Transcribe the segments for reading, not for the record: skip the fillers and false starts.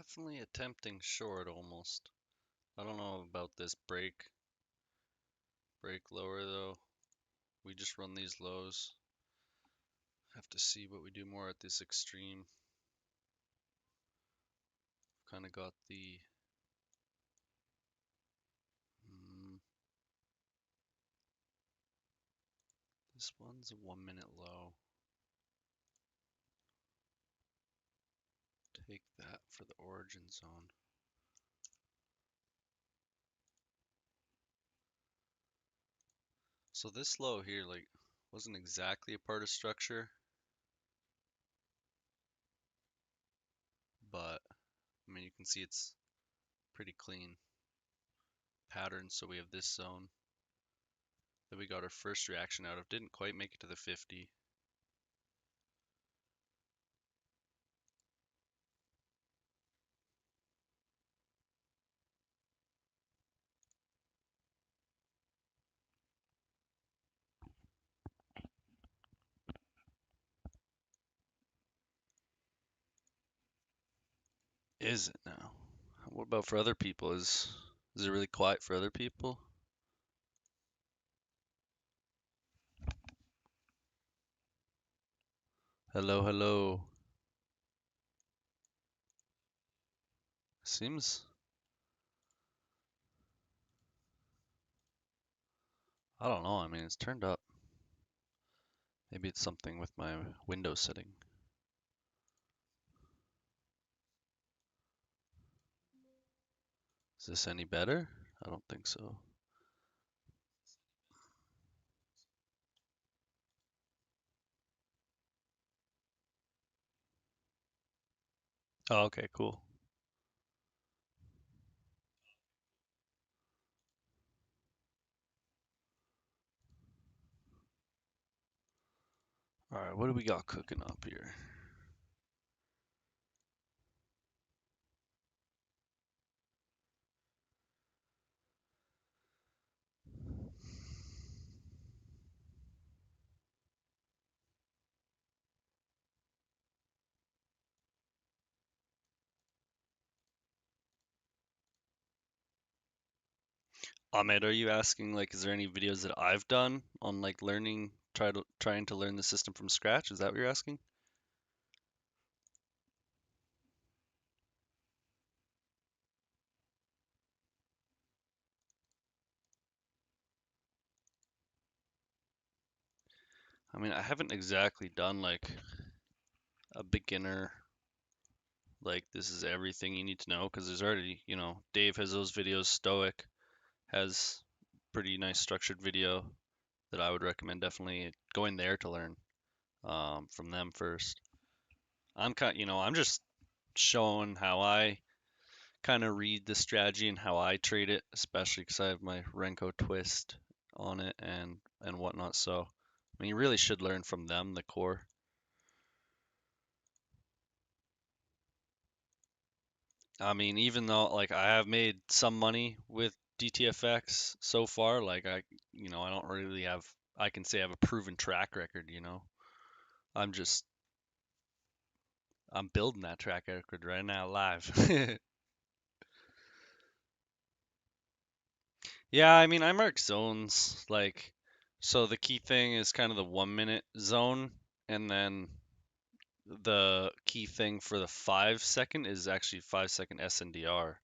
Definitely attempting short almost. I don't know about this break lower though. We just run these lows. Have to see what we do more at this extreme. Kind of got the this one's a 1 minute low. Take that for the origin zone. So this low here, like, wasn't exactly a part of structure, but I mean, you can see it's pretty clean pattern. So we have this zone that we got our first reaction out of. Didn't quite make it to the 50. Is it now? What about for other people? Is it really quiet for other people? Hello, hello. Seems, I don't know. I mean, it's turned up. Maybe it's something with my window setting. Is this any better? I don't think so. Oh, okay, cool. All right, what do we got cooking up here? Ahmed, are you asking like, is there any videos that I've done on like learning, trying to learn the system from scratch? Is that what you're asking? I mean, I haven't exactly done like a beginner, like this is everything you need to know, because there's already, Dave has those videos, Stoic has pretty nice structured video that I would recommend definitely going there to learn from them first. I'm just showing how I kind of read the strategy and how I trade it, especially because I have my Renko twist on it and whatnot. So, I mean, you really should learn from them the core. I mean, even though like I have made some money with DTFX so far, like I don't really have, I can say I have a proven track record. I'm just, I'm building that track record right now live. Yeah, I mean, I mark zones like, so the key thing is kind of the 1 minute zone, and then the key thing for the 5 second is actually 5 second SNDR.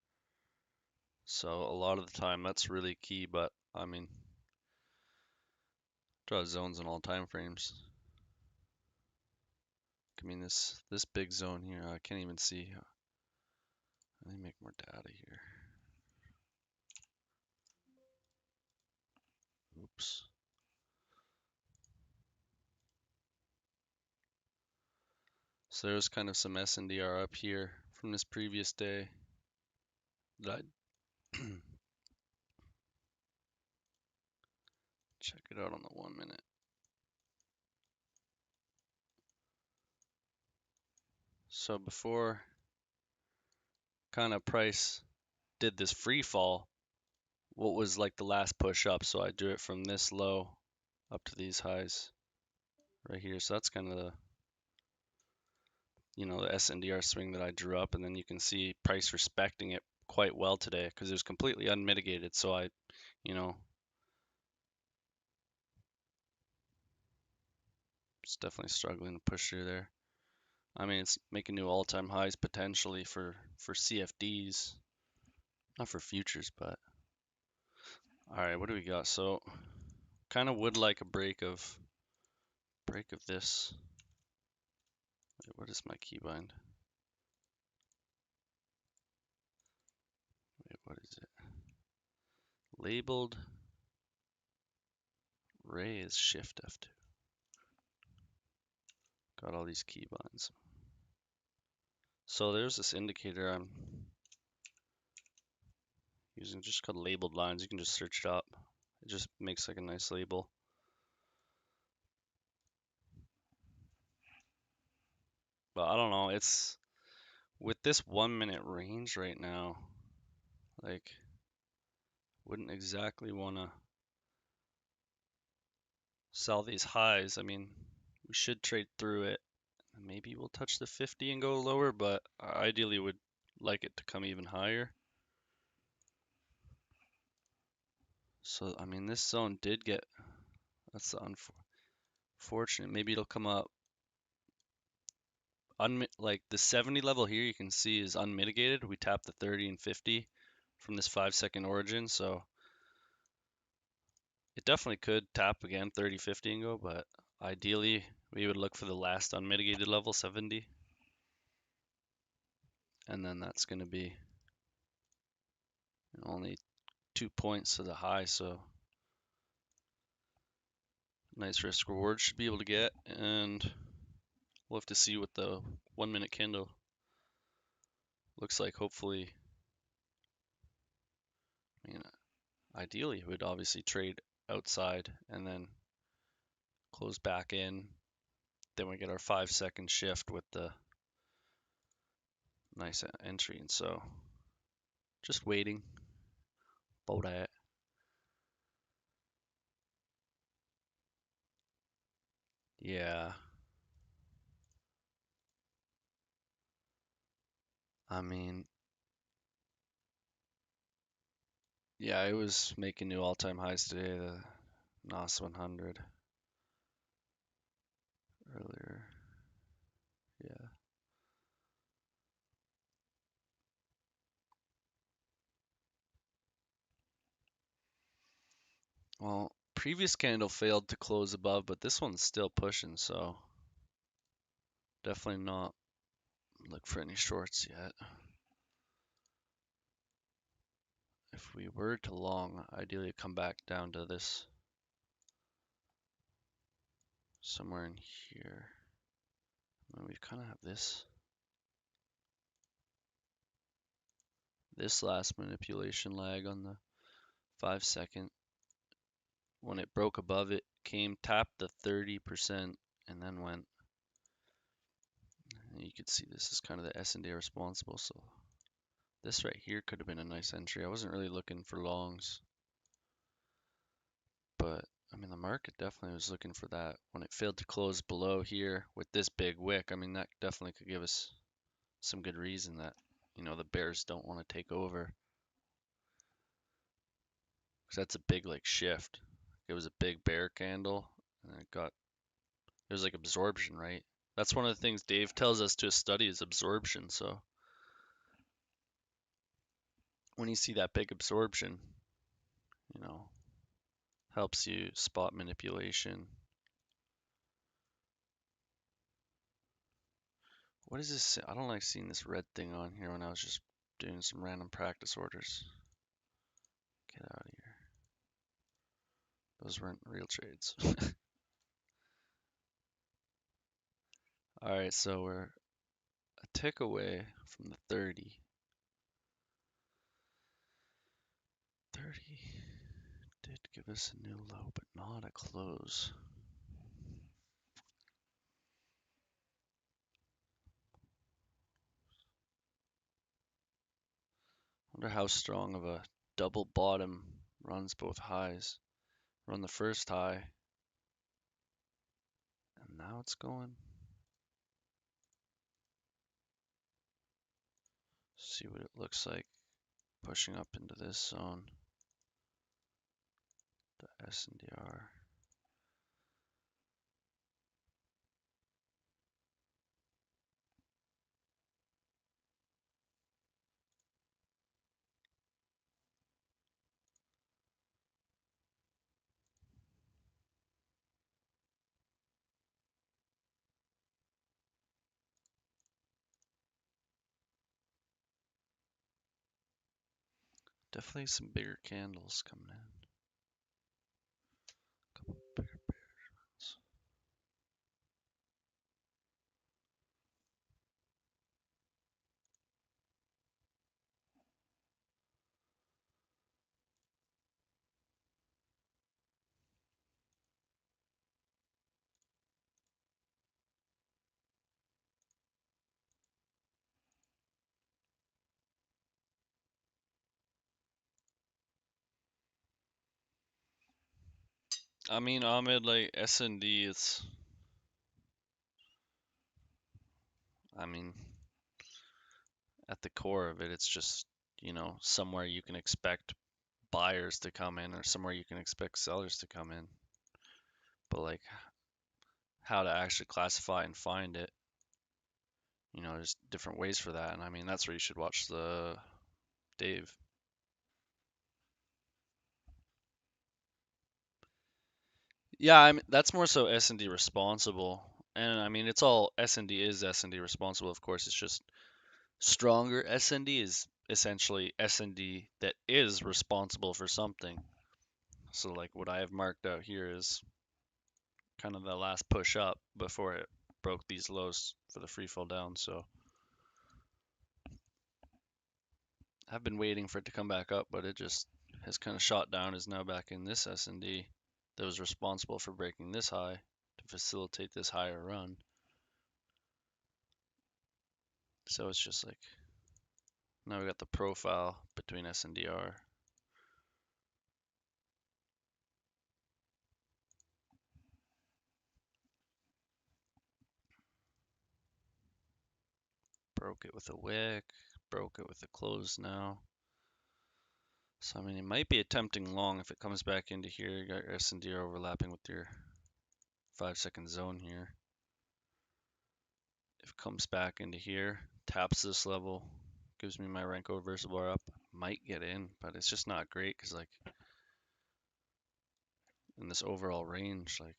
So a lot of the time that's really key, but I mean, draw zones in all time frames. I mean, this big zone here, I can't even see. Let me make more data here. Oops. So there's kind of some SNDR up here from this previous day that I check it out on the 1 minute. So before kind of price did this free fall, what was like the last push up? So I do it from this low up to these highs right here. So that's kind of you know, the SNDR swing that I drew up, and then you can see price respecting it quite well today because it was completely unmitigated. So I, you know, it's definitely struggling to push through there. I mean, it's making new all-time highs potentially for CFDs, not for futures, but all right, what do we got? So kind of would like a break of this. Wait, what is my keybind? Wait, what is it? Labeled Ray is Shift F2. Got all these keybinds. So there's this indicator I'm using, just called labeled lines. You can just search it up. It just makes like a nice label. But I don't know, it's with this 1 minute range right now, like wouldn't exactly want to sell these highs. I mean, we should trade through it. Maybe we'll touch the 50 and go lower, but I ideally would like it to come even higher. So, I mean, this zone did get, that's the unfortunate. Maybe it'll come up. Like the 70 level here, you can see is unmitigated. We tapped the 30 and 50 from this 5-second origin, so it definitely could tap again 30, 50 and go, but ideally we would look for the last unmitigated level, 70. And then that's going to be only 2 points to the high, so nice risk reward should be able to get, and we'll have to see what the 1 minute candle looks like. Hopefully, I mean, ideally we'd obviously trade outside and then close back in. Then we get our 5-second shift with the nice entry, and so just waiting about that. Yeah, I mean, yeah, it was making new all-time highs today, the NOS 100 earlier. Yeah. Well, previous candle failed to close above, but this one's still pushing, so definitely not look for any shorts yet. If we were to long, ideally come back down to this somewhere in here. And we kind of have this last manipulation lag on the 5-second. When it broke above it, came, tapped the 30% and then went. And you could see this is kind of the S&D responsible, so this right here could have been a nice entry. I wasn't really looking for longs, but I mean the market definitely was looking for that. When it failed to close below here with this big wick, I mean that definitely could give us some good reason that, you know, the bears don't want to take over, because that's a big like shift. It was a big bear candle and it was like absorption, right? That's one of the things Dave tells us to study is absorption. So when you see that big absorption, you know, helps you spot manipulation. What is this? I don't like seeing this red thing on here when I was just doing some random practice orders. Get out of here. Those weren't real trades. All right, so we're a tick away from the 30. 30 did give us a new low, but not a close. Wonder how strong of a double bottom runs both highs. Run the first high, and now it's going. See what it looks like pushing up into this zone, the SNDR. Definitely some bigger candles coming in. Couple bigger ones. I mean, Ahmed, like SND, I mean, at the core of it, it's just, somewhere you can expect buyers to come in or somewhere you can expect sellers to come in. But like how to actually classify and find it, there's different ways for that. And I mean, that's where you should watch the Dave. Yeah, I mean, that's more so S&D responsible. And I mean, it's all S&D is S&D responsible, of course. It's just stronger S&D is essentially S&D that is responsible for something. So like what I have marked out here is kind of the last push up before it broke these lows for the free fall down. So I've been waiting for it to come back up, but it just has kind of shot down, is now back in this S&D that was responsible for breaking this high to facilitate this higher run. So it's just like now we got the profile between SNDR. Broke it with a wick, broke it with a close now. So I mean, it might be a tempting long if it comes back into here. You got your SNDR overlapping with your 5-second zone here. If it comes back into here, taps this level, gives me my Renko reversal bar up, might get in, but it's just not great because like in this overall range, like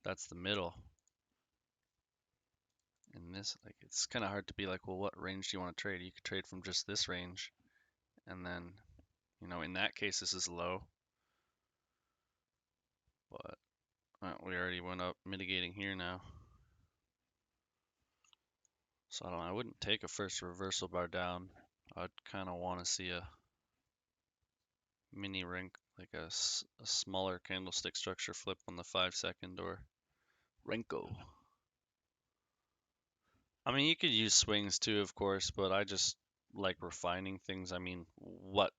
that's the middle. In this, like it's kind of hard to be like, well, what range do you want to trade? You could trade from just this range, and then, in that case, this is low, but we already went up mitigating here now. So I don't know, I wouldn't take a first reversal bar down. I'd kind of want to see a mini ring, like a smaller candlestick structure flip on the 5-second or Renko. I mean, you could use swings too, of course, but I just like refining things. I mean, what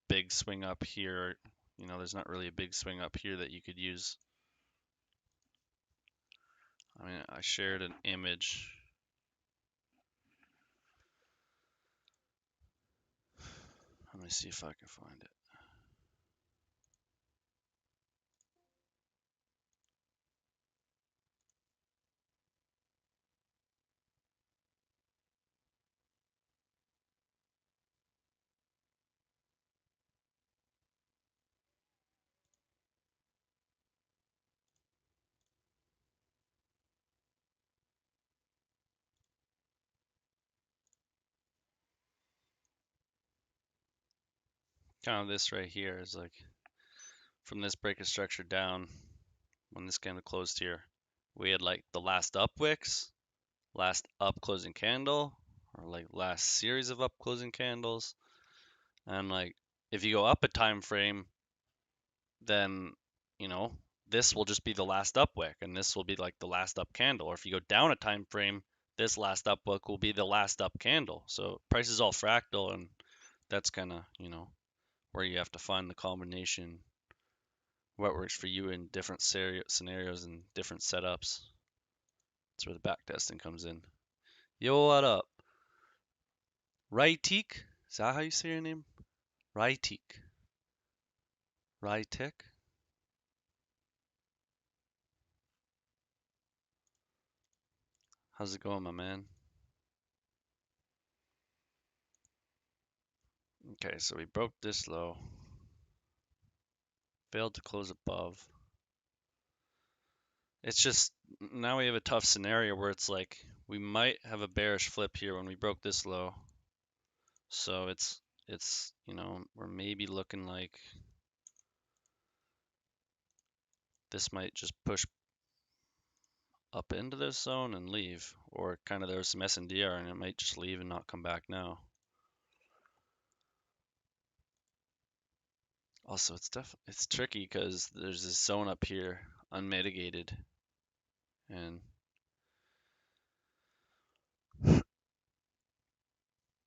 big swing up here? There's not really a big swing up here that you could use. I mean, I shared an image. Let me see if I can find it. Kind of this right here is like from this break of structure down when this candle closed here, we had like the last up wicks, last up closing candle, or like last series of up closing candles. And like if you go up a time frame, then this will just be the last up wick and this will be like the last up candle. Or if you go down a time frame, this last up wick will be the last up candle. So price is all fractal, and that's kind of, where you have to find the combination, what works for you in different scenarios and different setups. That's where the back testing comes in. Yo, what up? Raitik? Is that how you say your name? Raitik. Raitik? How's it going, my man? Okay, so we broke this low. Failed to close above. It's just now we have a tough scenario where it's like we might have a bearish flip here when we broke this low. So it's we're maybe looking like this might just push up into this zone and leave, or kind of there's some SNDR and it might just leave and not come back now. Also, it's tricky because there's this zone up here unmitigated, and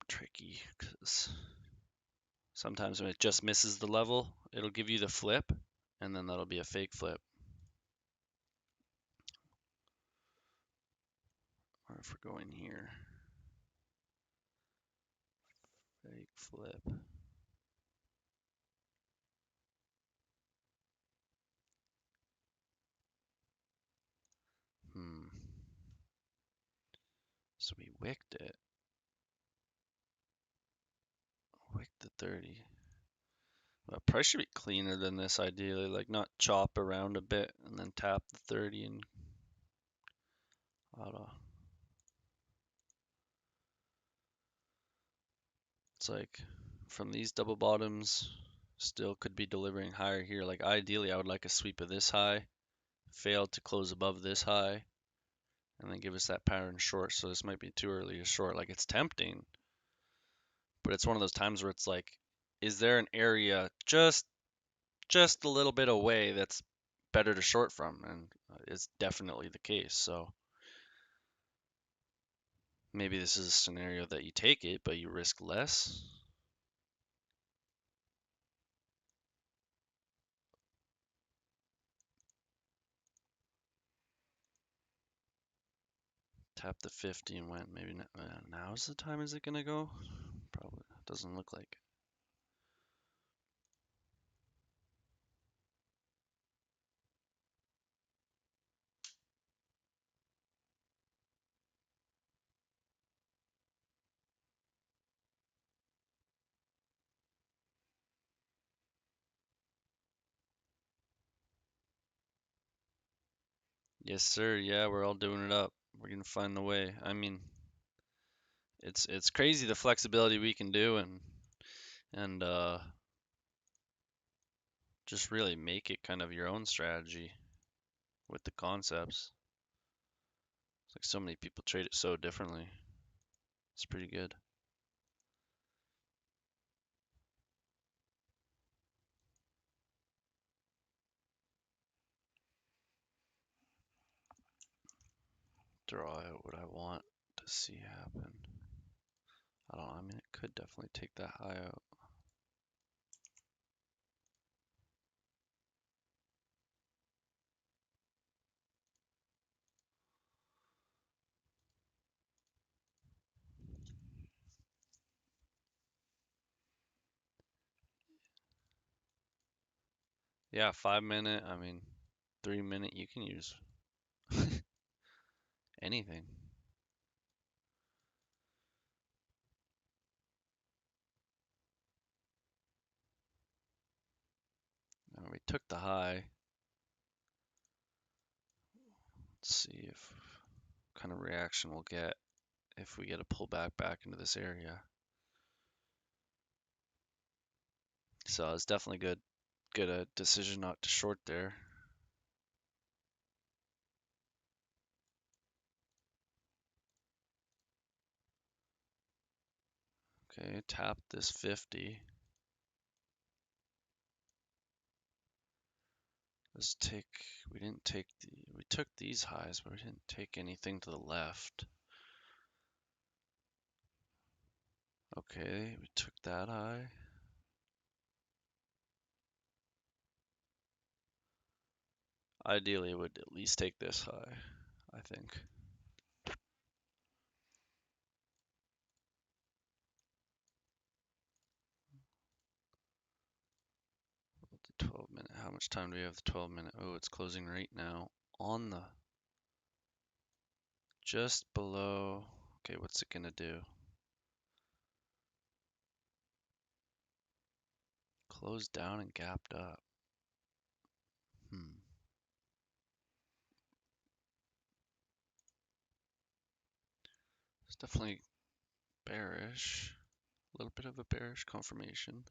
tricky because sometimes when it just misses the level, it'll give you the flip, and then that'll be a fake flip. Or if we're going here, fake flip. So we wicked it. Wicked the 30. Well, price should be cleaner than this ideally, like not chop around a bit and then tap the 30 and auto. It's like from these double bottoms, still could be delivering higher here. Like ideally, I would like a sweep of this high, failed to close above this high, and then give us that pattern short. So this might be too early to short. Like it's tempting, but it's one of those times where it's like, is there an area just a little bit away that's better to short from? And it's definitely the case. So maybe this is a scenario that you take it, but you risk less. Tap the 50 and went. Maybe now's the time. Is it gonna go? Probably doesn't look like it. Yes, sir. Yeah, we're all doing it up. We're gonna find the way. I mean, it's crazy the flexibility we can do and just really make it kind of your own strategy with the concepts. It's like so many people trade it so differently. It's pretty good. Draw out what I want to see happen. I don't know. I mean, it could definitely take that high out. Yeah, 5 minute. I mean, 3 minute. You can use anything. We took the high. Let's see if kind of reaction we'll get if we get a pullback back into this area. So it's definitely good a decision not to short there. Okay, tap this 50. Let's take, we took these highs, but we didn't take anything to the left. Okay, we took that high. Ideally, it would at least take this high, I think. much time do we have? 12 minutes. Oh, it's closing right now on the just below. Okay, what's it gonna do? Closed down and gapped up. It's definitely bearish. A little bit of a bearish confirmation.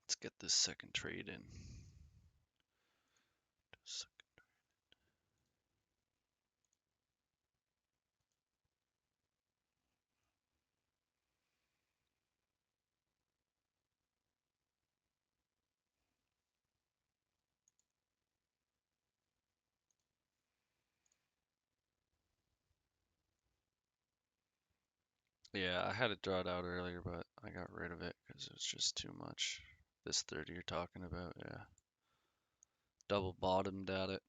Let's get this second trade in. Yeah, I had it drawn out earlier, but I got rid of it because it was just too much. This 30 you're talking about, yeah. Double bottomed at it.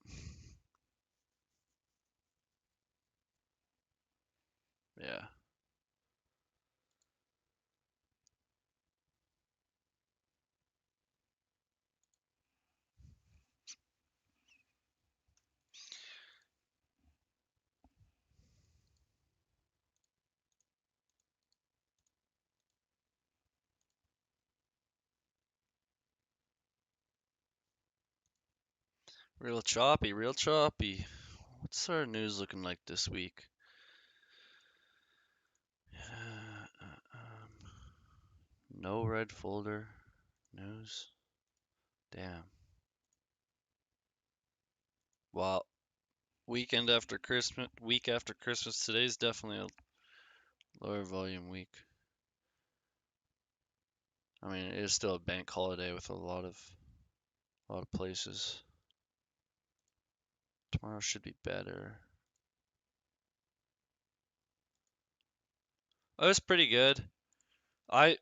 Yeah. Real choppy, real choppy. What's our news looking like this week? No red folder news. Damn. Well, week after Christmas, today's definitely a lower volume week. I mean, it is still a bank holiday with a lot of places. Tomorrow should be better. Oh, it was pretty good. I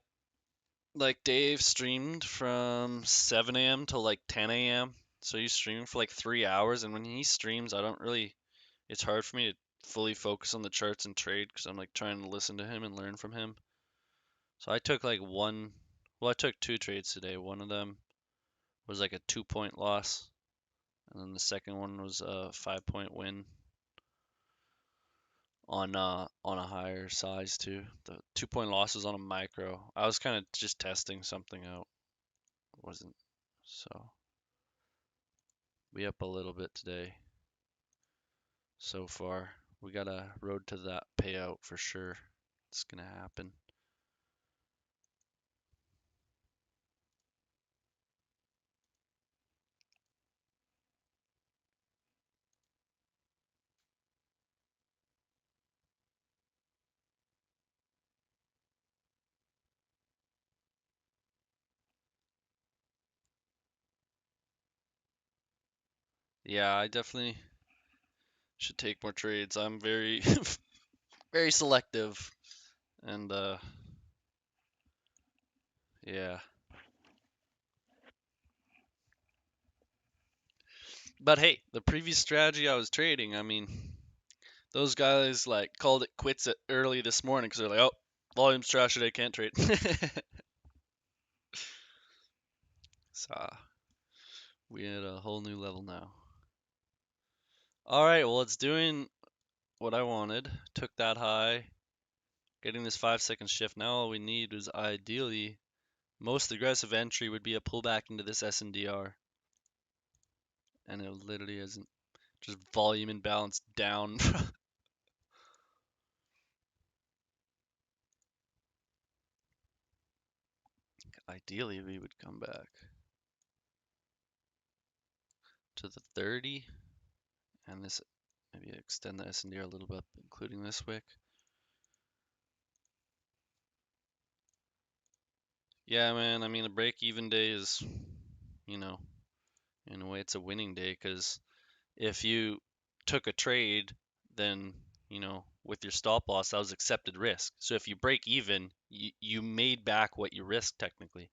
like Dave streamed from 7 a.m. till like 10 a.m. So he's streaming for like 3 hours, and when he streams, I don't really. It's hard for me to fully focus on the charts and trade because I'm like trying to listen to him and learn from him. So I took like I took two trades today. One of them was like a 2 point loss, and then the second one was a 5 point win on a higher size too. The 2 point loss was on a micro. I was kind of just testing something out. It wasn't so. We up a little bit today so far. We got a road to that payout for sure. It's gonna happen. Yeah, I definitely should take more trades. I'm very very selective and yeah. But hey, the previous strategy I was trading, I mean, those guys like called it quits at early this morning because they're like, oh, volume's trash today, can't trade. So we at a whole new level now. All right, well, it's doing what I wanted. Took that high, getting this 5 second shift. Now all we need is ideally most aggressive entry would be a pullback into this SNDR, and it literally isn't. Just volume imbalance down. Ideally, we would come back to the 30, and this maybe extend the SNDR a little bit, including this wick. Yeah, man. I mean, a break-even day is, you know, in a way, it's a winning day because if you took a trade, then with your stop loss, that was accepted risk. So if you break even, you made back what you risked technically.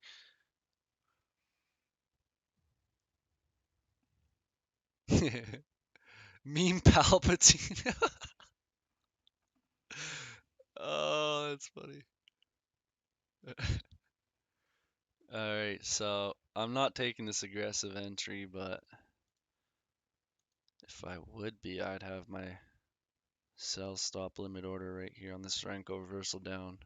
Meme Palpatine. Oh, that's funny. Alright, so I'm not taking this aggressive entry, but if I would be, I'd have my sell stop limit order right here on this Renko reversal down.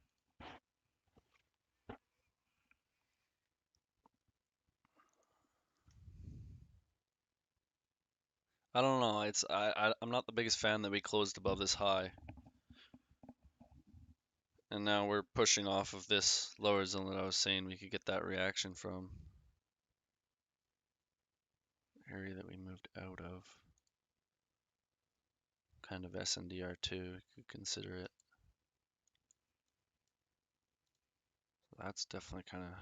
I don't know. I'm not the biggest fan that we closed above this high, and now we're pushing off of this lower zone that I was saying we could get that reaction from. Area that we moved out of. Kind of SNDR2, you could consider it. That's definitely kind of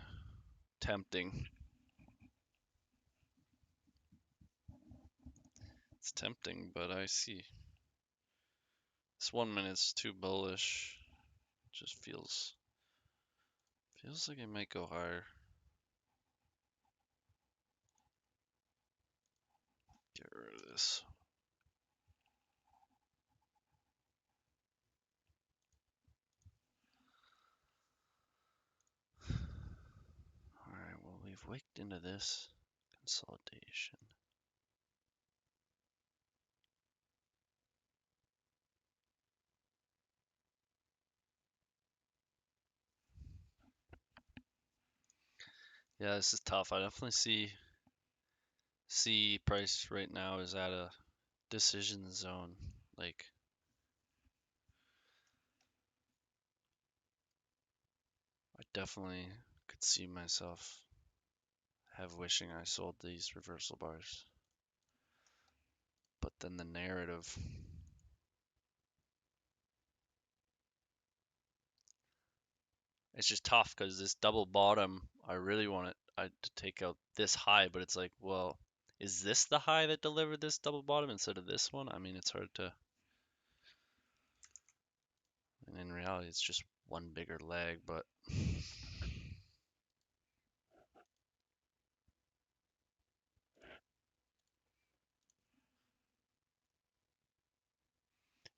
tempting. It's tempting, but I see this 1 minute's too bullish. Just feels like it might go higher. Get rid of this. Alright, well, we've wicked into this consolidation. Yeah, this is tough. I definitely see price right now is at a decision zone. Like, I definitely could see myself have wishing I sold these reversal bars. But then the narrative, it's just tough because this double bottom, I really want to take out this high, but it's like, well, is this the high that delivered this double bottom instead of this one? I mean, it's hard to, and in reality, it's just one bigger leg, but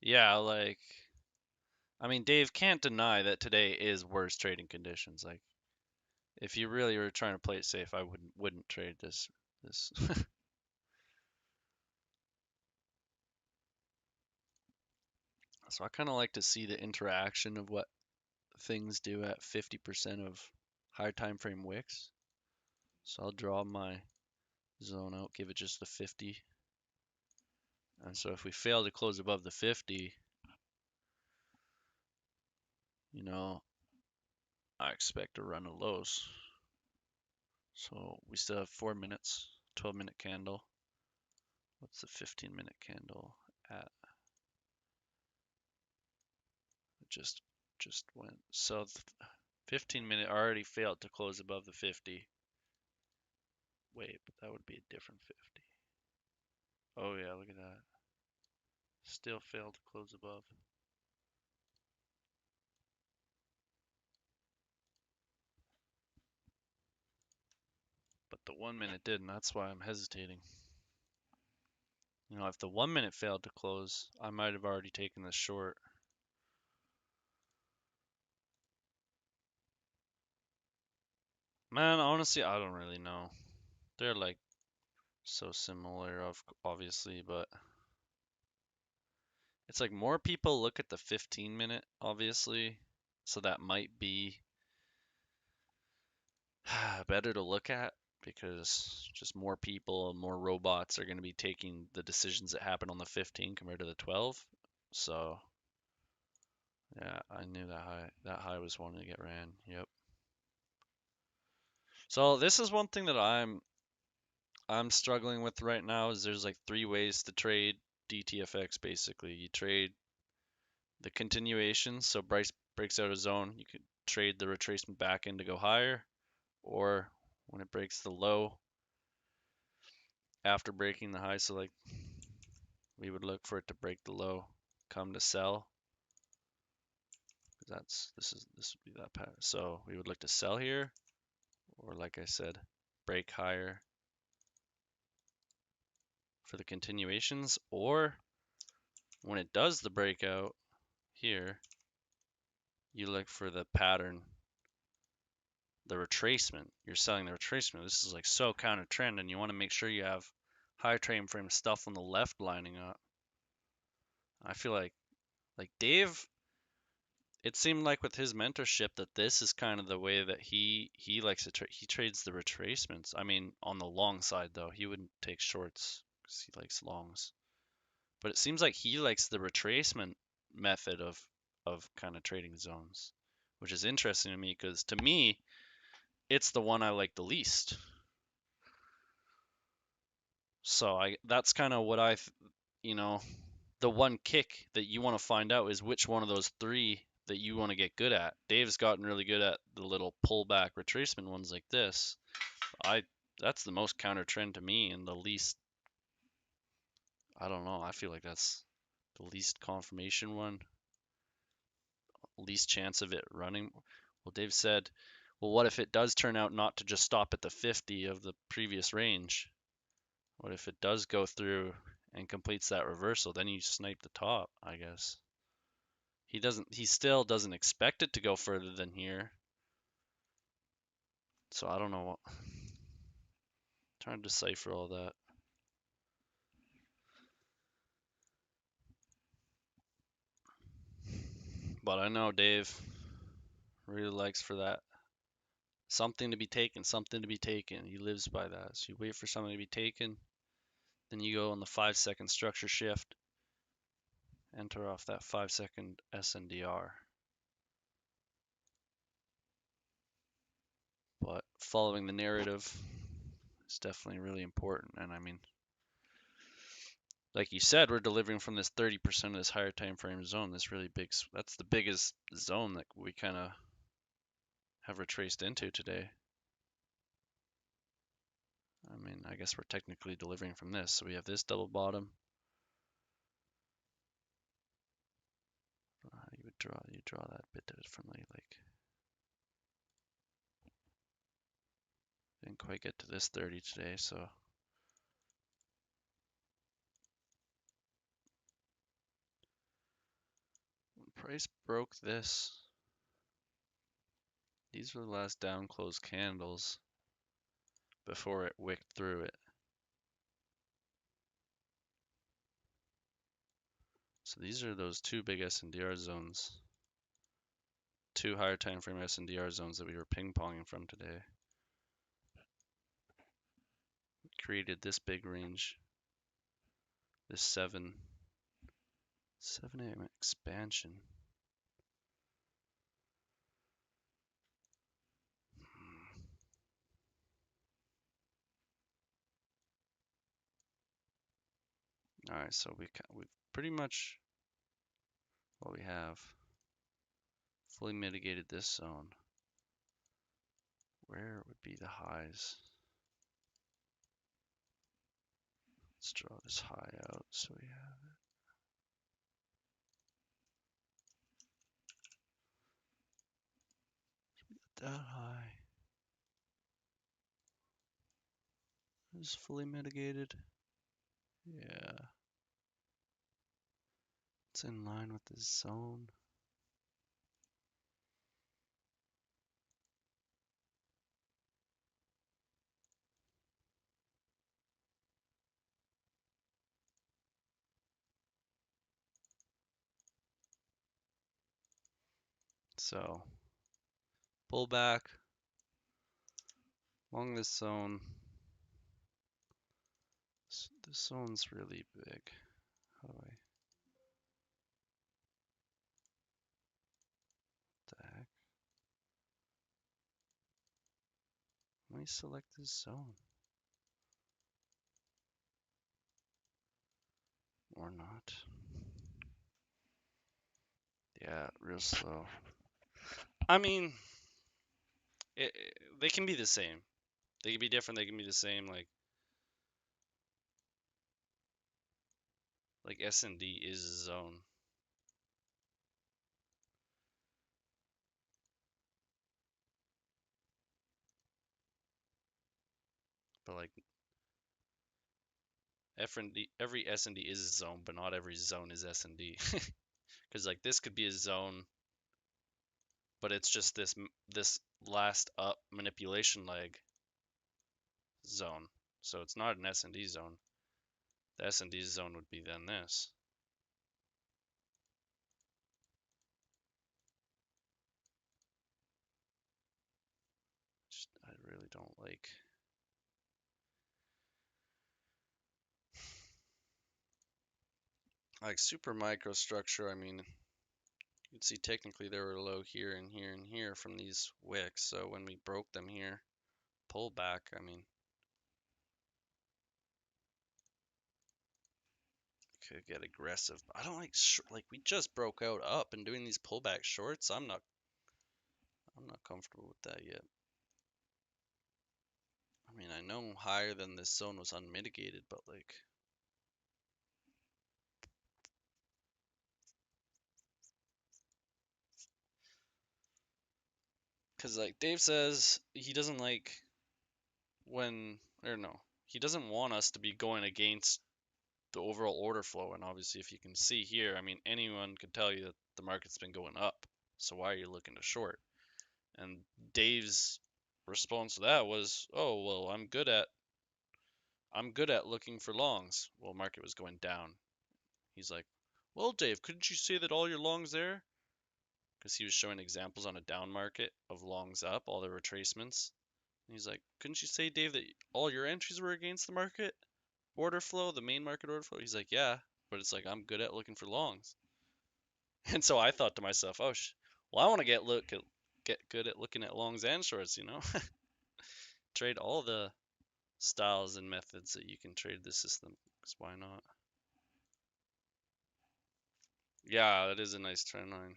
yeah, like, I mean, Dave can't deny that today is worse trading conditions. Like, if you really were trying to play it safe, I wouldn't trade this. So I kind of like to see the interaction of what things do at 50% of higher time frame wicks. So I'll draw my zone out, give it just the 50. And so if we fail to close above the 50, you know, I expect a run of lows. So we still have 4 minutes, 12-minute candle. What's the 15-minute candle at? It just went. So 15-minute already failed to close above the 50. Wait, but that would be a different 50. Oh yeah, look at that. Still failed to close above. But the 1 minute didn't. That's why I'm hesitating. You know, if the 1 minute failed to close, I might have already taken this short. Man, honestly, I don't really know. They're like so similar, obviously, but it's like more people look at the 15-minute, obviously, so that might be better to look at because just more people and more robots are going to be taking the decisions that happen on the 15 compared to the 12. So, yeah, I knew that high was one to get ran. Yep. So this is one thing that I'm struggling with right now is there's like three ways to trade DTFX basically. You trade the continuation, so Bryce breaks out a zone, you could trade the retracement back in to go higher, or when it breaks the low after breaking the high, so like we would look for it to break the low, come to sell. This would be that pattern. So we would look to sell here, or like I said, break higher for the continuations, or when it does the breakout here, you look for the pattern, the retracement. You're selling the retracement. This is like so counter trend, and you want to make sure you have higher time frame stuff on the left lining up. I feel like Dave, it seemed like with his mentorship that this is kind of the way that he likes to he trades the retracements. I mean, on the long side though, he wouldn't take shorts because he likes longs. But it seems like he likes the retracement method of kind of trading zones, which is interesting to me because to me, it's the one I like the least. So that's kind of what you know, the one kick that you want to find out is which one of those three that you want to get good at. Dave's gotten really good at the little pullback retracement ones like this. That's the most counter trend to me and the least, I don't know, I feel like that's the least confirmation one, least chance of it running. Well, Dave said, well, what if it does turn out not to just stop at the 50 of the previous range? What if it does go through and completes that reversal? Then you snipe the top, I guess. He still doesn't expect it to go further than here. So I don't know what, trying to decipher all that. But I know Dave really likes for that. Something to be taken, something to be taken. He lives by that. So you wait for something to be taken, then you go on the 5-second structure shift, enter off that 5-second SNDR. But following the narrative is definitely really important. And I mean, like you said, we're delivering from this 30% of this higher time frame zone, this really big, that's the biggest zone that we kind of have retraced into today. I mean, I guess we're technically delivering from this. So we have this double bottom. You draw that a bit differently. Like, didn't quite get to this 30 today, so. When price broke this, these were the last down close candles before it wicked through it. So these are those two big SNDR zones, two higher time frame SNDR zones that we were ping-ponging from today. Created this big range, this 7 a.m. expansion. All right, so we've pretty much, what we have, fully mitigated this zone. Where would be the highs? Let's draw this high out so we have it. That high is fully mitigated. Yeah. It's in line with this zone. So, pull back along this zone. This zone's really big. How do I? What the heck? Let me select this zone. Or not. Yeah, real slow. I mean, they can be the same. They can be different. They can be the same. Like S&D is a zone. But like every S&D is a zone, but not every zone is S&D. Because like this could be a zone, but it's just this last up manipulation leg zone. So it's not an S&D zone. The S&D zone would be then this. I really don't like. Like super microstructure, I mean, you can see technically they were low here and here and here from these wicks. So when we broke them here, pull back, I mean, could get aggressive. I don't like we just broke out up and doing these pullback shorts. I'm not comfortable with that yet. I mean, I know higher than this zone was unmitigated, but like, cause like Dave says he doesn't like when, or no, he doesn't want us to be going against the overall order flow. And obviously, if you can see here, I mean, anyone could tell you that the market's been going up. So why are you looking to short? And Dave's response to that was, "Oh, well, I'm good at looking for longs." Well, market was going down. He's like, "Well, Dave, couldn't you say that all your longs there?" Because he was showing examples on a down market of longs up, all the retracements. And he's like, "Couldn't you say, Dave, that all your entries were against the market order flow, the main market order flow?" He's like, "Yeah, but it's like I'm good at looking for longs." And so I thought to myself, "Oh, well, I want to get good at looking at longs and shorts, you know, trade all the styles and methods that you can trade this system. Because why not?" Yeah, that is a nice trend line.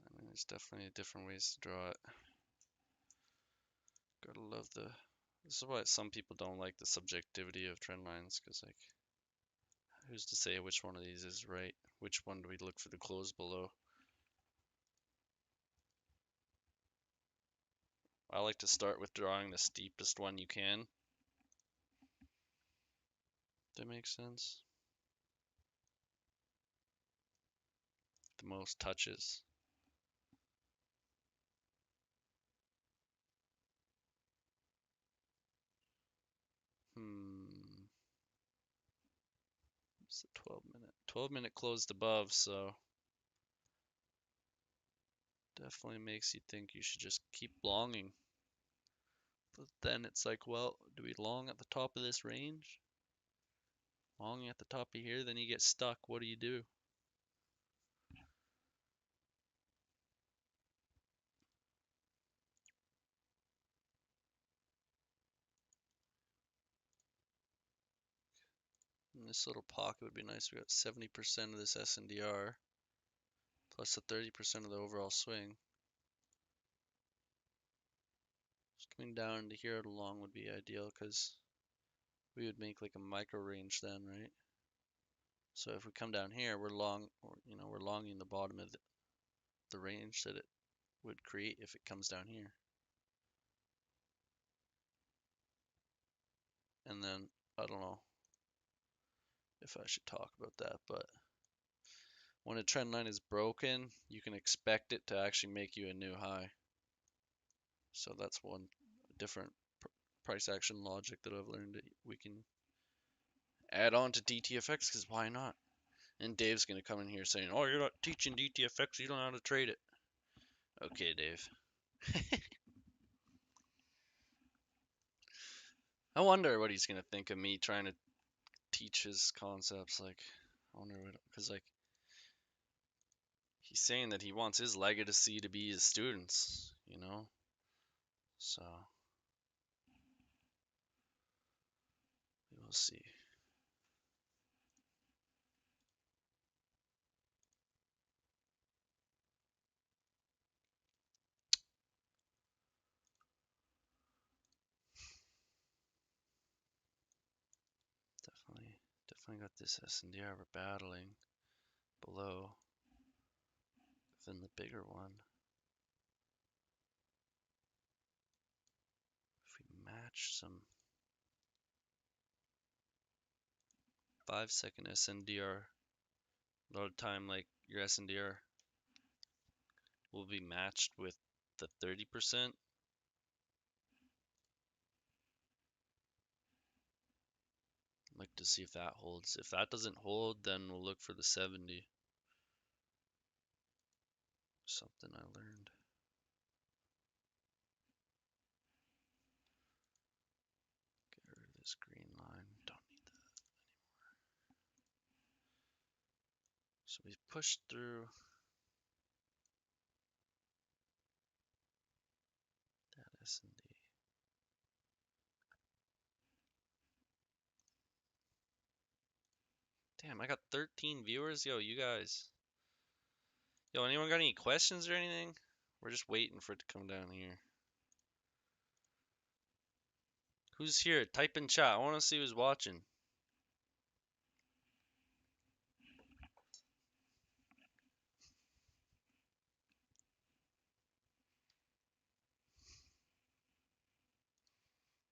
I mean, there's definitely different ways to draw it. Gotta love the. This is why some people don't like the subjectivity of trend lines, because like, who's to say which one of these is right? Which one do we look for the close below? I like to start with drawing the steepest one you can. That makes sense. The most touches. It's a 12-minute. 12-minute closed above, so definitely makes you think you should just keep longing. But then it's like, well, do we long at the top of this range? Longing at the top of here, then you get stuck. What do you do? And this little pocket would be nice. We got 70% of this SNDR plus the 30% of the overall swing. Just coming down to here at a long would be ideal because we would make like a micro range then, right? So if we come down here, we're long, or, you know, we're longing the bottom of the range that it would create if it comes down here. And then I don't know if I should talk about that, but when a trend line is broken, you can expect it to actually make you a new high. So that's one different price action logic that I've learned that we can add on to DTFX, because why not? And Dave's going to come in here saying, "Oh, you're not teaching DTFX, you don't know how to trade it." Okay, Dave. I wonder what he's going to think of me trying to teach his concepts. Like, I wonder what, because like, he's saying that he wants his legacy to be his students, you know? So, we'll see. Definitely Definitely got this SNDR we're battling below than the bigger one. If we match some 5-second SNDR, a lot of time like your SNDR will be matched with the 30%. Like to see if that holds. If that doesn't hold, then we'll look for the 70. Something I learned. Get rid of this green line. Don't need that anymore. So we pushed through that S&D. Damn, I got 13 viewers. Yo, you guys. Yo, anyone got any questions or anything? We're just waiting for it to come down here. Who's here? Type in chat. I want to see who's watching.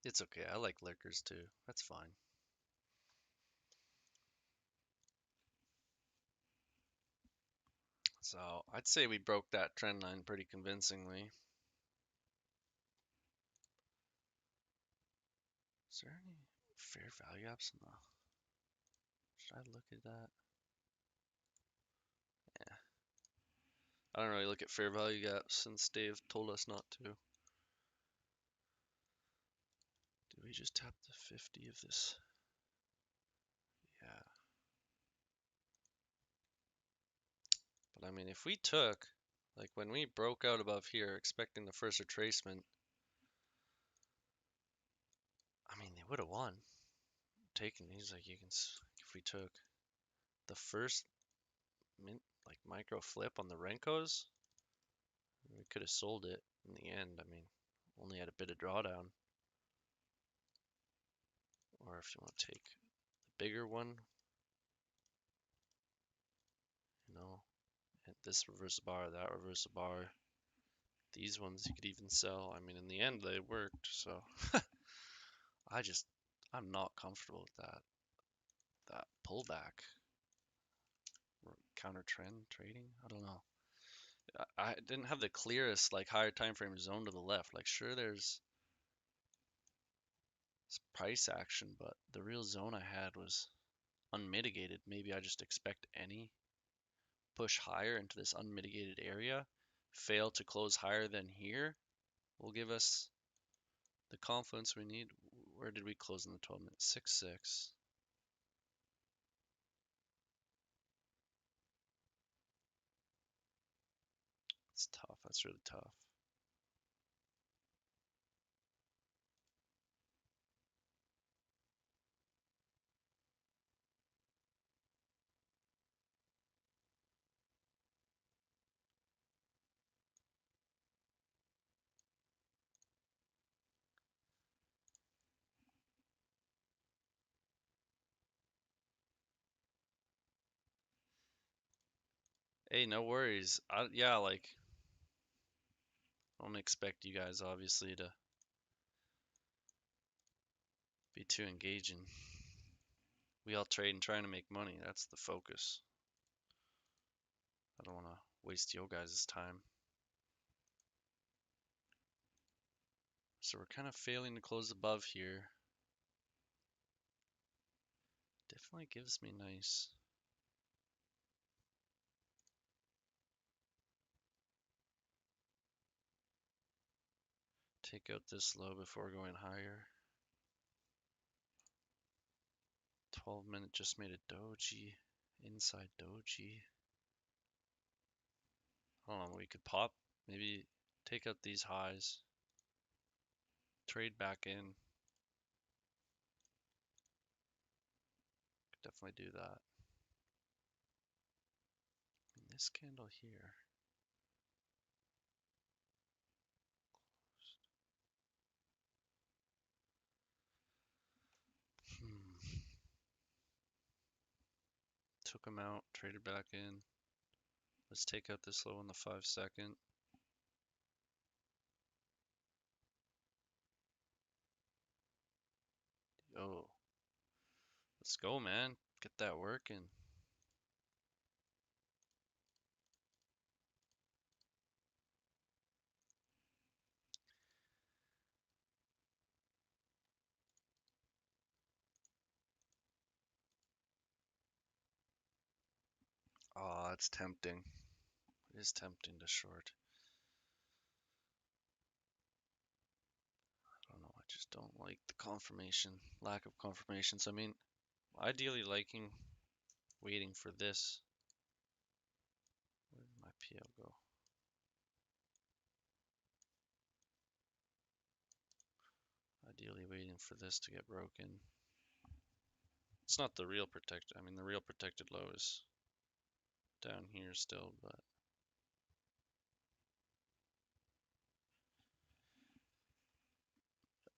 It's okay. I like lurkers too. That's fine. So I'd say we broke that trend line pretty convincingly. Is there any fair value apps? No. Should I look at that? Yeah. I don't really look at fair value gaps since Dave told us not to. Did we just tap the 50 of this? Yeah. But I mean, if we took, like when we broke out above here, expecting the first retracement, I mean, they would have won. Taking these, like you can, if we took the first like micro flip on the Renkos, we could have sold it in the end. I mean, only had a bit of drawdown. Or if you want to take the bigger one, you know, and this reverse bar, that reverse bar, these ones you could even sell. I mean, in the end, they worked. So I'm not comfortable with that pullback. Counter trend trading. I don't know. I didn't have the clearest like higher time frame zone to the left. Like sure, there's price action, but the real zone I had was unmitigated. Maybe I just expect any push higher into this unmitigated area, fail to close higher than here, will give us the confidence we need. Where did we close in the 12 minutes? 6-6. It's tough. That's really tough. Hey, no worries. Yeah, like, I don't expect you guys obviously to be too engaging. We all trade and trying to make money. That's the focus. I don't want to waste your guys' time. So we're kind of failing to close above here. Definitely gives me nice. Take out this low before going higher. 12-minute just made a doji. Inside doji. I don't know, we could pop, maybe take out these highs. Trade back in. Could definitely do that. And this candle here. took him out, traded back in. Let's take out this low on the 5-second. Oh, let's go, man. Get that working. Oh, it's tempting. It is tempting to short. I don't know. I just don't like the confirmation, lack of confirmations. I mean, ideally liking waiting for this. Where did my PL go? Ideally waiting for this to get broken. It's not the real protected. I mean, the real protected low is down here still, but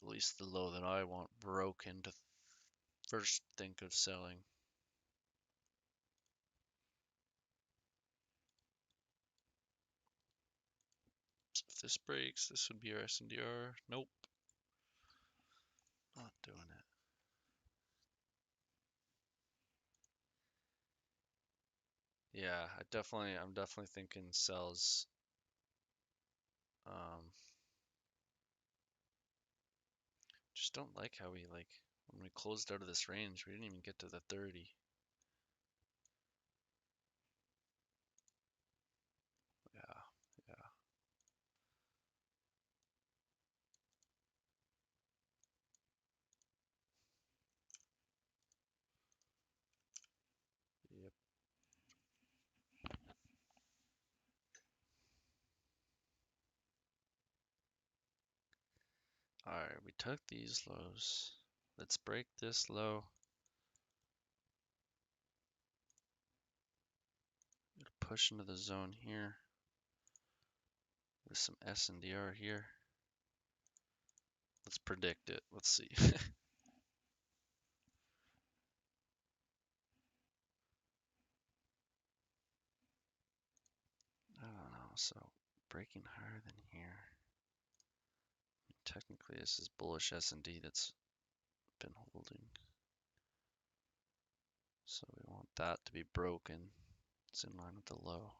at least the low that I want broken to first think of selling. So if this breaks, this would be our SNDR. Nope, not doing it. Yeah, I'm definitely thinking sells. Just don't like how we when we closed out of this range, we didn't even get to the 30. Yeah, yeah. Yep. Alright, we took these lows. Let's break this low. Push into the zone here. With some SNDR here. Let's predict it. Let's see. I don't know. So breaking higher than here. Technically, this is bullish S&D that's been holding. So we want that to be broken. It's in line with the low.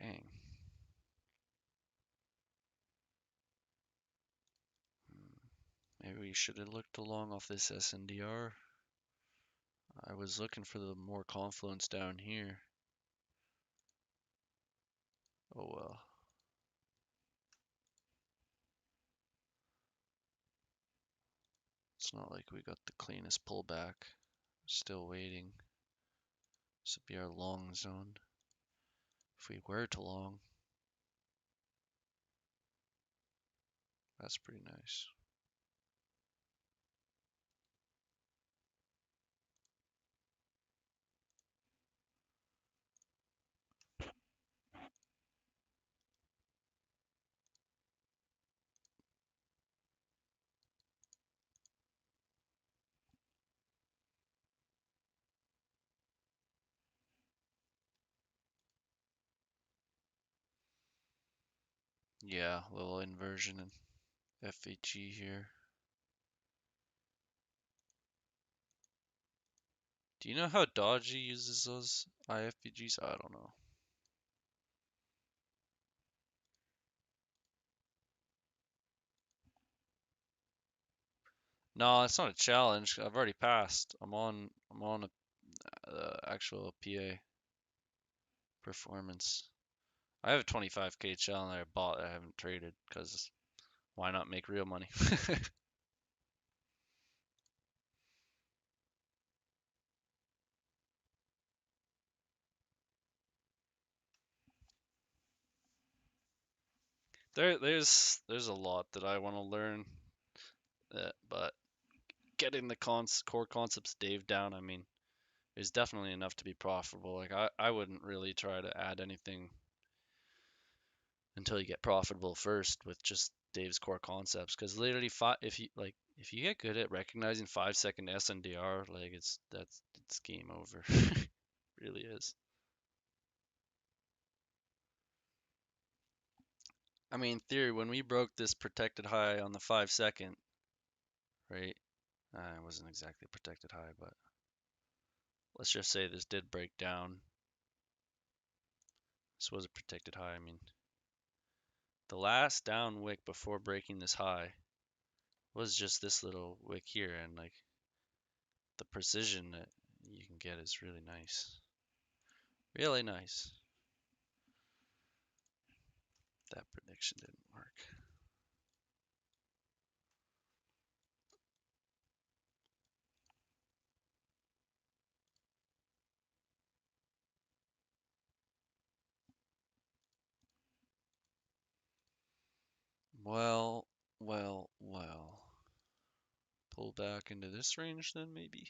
Dang. Maybe we should have looked along off this SNDR. I was looking for the more confluence down here. Oh well. It's not like we got the cleanest pullback. Still waiting. This would be our long zone. If we were to long, that's pretty nice. Yeah, little inversion in FHE here. Do you know how Dodgy uses those IFBGs? I don't know. No, it's not a challenge. I've already passed. I'm on a actual PA performance. I have a 25K challenge that I bought that I haven't traded because why not make real money? There's a lot that I want to learn, but getting the core concepts Dave down, I mean, is definitely enough to be profitable. Like I wouldn't really try to add anything until you get profitable first with just Dave's core concepts. Because literally, if you get good at recognizing 5-second SNDR, like it's game over. Really is. I mean, in theory, when we broke this protected high on the 5-second, right? It wasn't exactly a protected high, but let's just say this did break down. This was a protected high. I mean, the last down wick before breaking this high was just this little wick here, and like the precision that you can get is really nice. Really nice. That prediction didn't work. Well, well. Pull back into this range then maybe.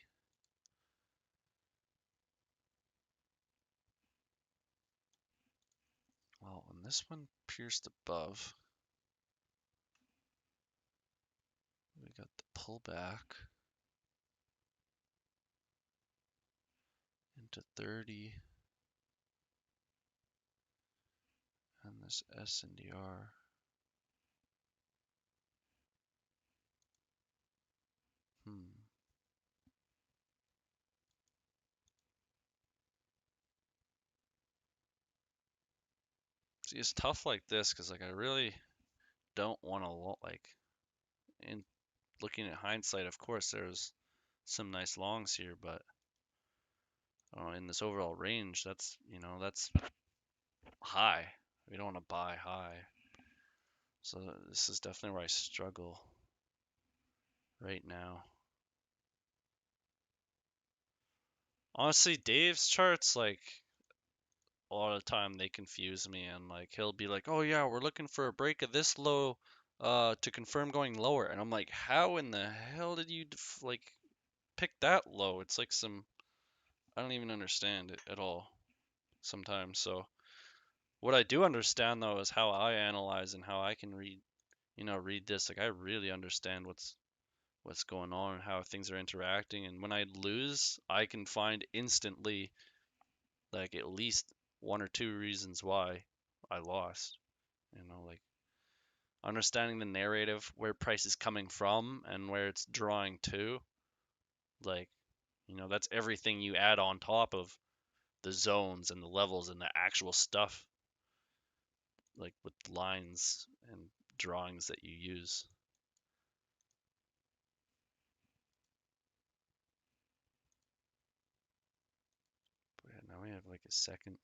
Well, when this one pierced above, we got the pullback into 30 and this SNDR. See, it's tough like this because like I really don't want to like in looking at hindsight, of course there's some nice longs here, but in this overall range, that's high. We don't want to buy high. So this is definitely where I struggle right now. Honestly, Dave's charts, like, a lot of the time they confuse me, and like he'll be like, "Oh yeah, we're looking for a break of this low to confirm going lower." And I'm like, "How in the hell did you like pick that low?" It's like some I don't even understand it at all sometimes. So what I do understand though is how I analyze and how I can read this. Like I really understand what's going on and how things are interacting. And when I lose, I can find instantly like at least one or two reasons why I lost. Like understanding the narrative, where price is coming from and where it's drawing to. Like, that's everything you add on top of the zones and the levels and the actual stuff, like with lines and drawings that you use. But yeah, now we have like a second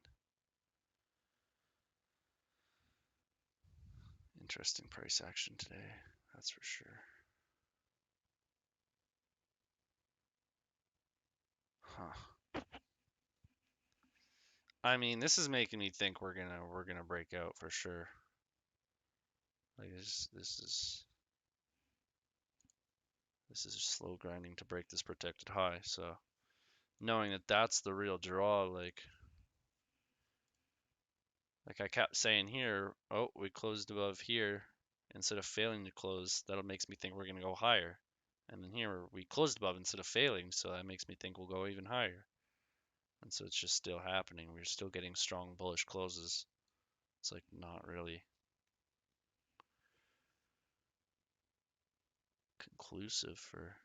interesting price action today, that's for sure. Huh. I mean, this is making me think we're gonna break out for sure. Like this is slow grinding to break this protected high. So knowing that that's the real draw, like I kept saying here, oh, we closed above here instead of failing to close. That makes me think we're gonna go higher. And then here we closed above instead of failing, so that makes me think we'll go even higher. And so it's just still happening. We're still getting strong bullish closes. It's like not really conclusive for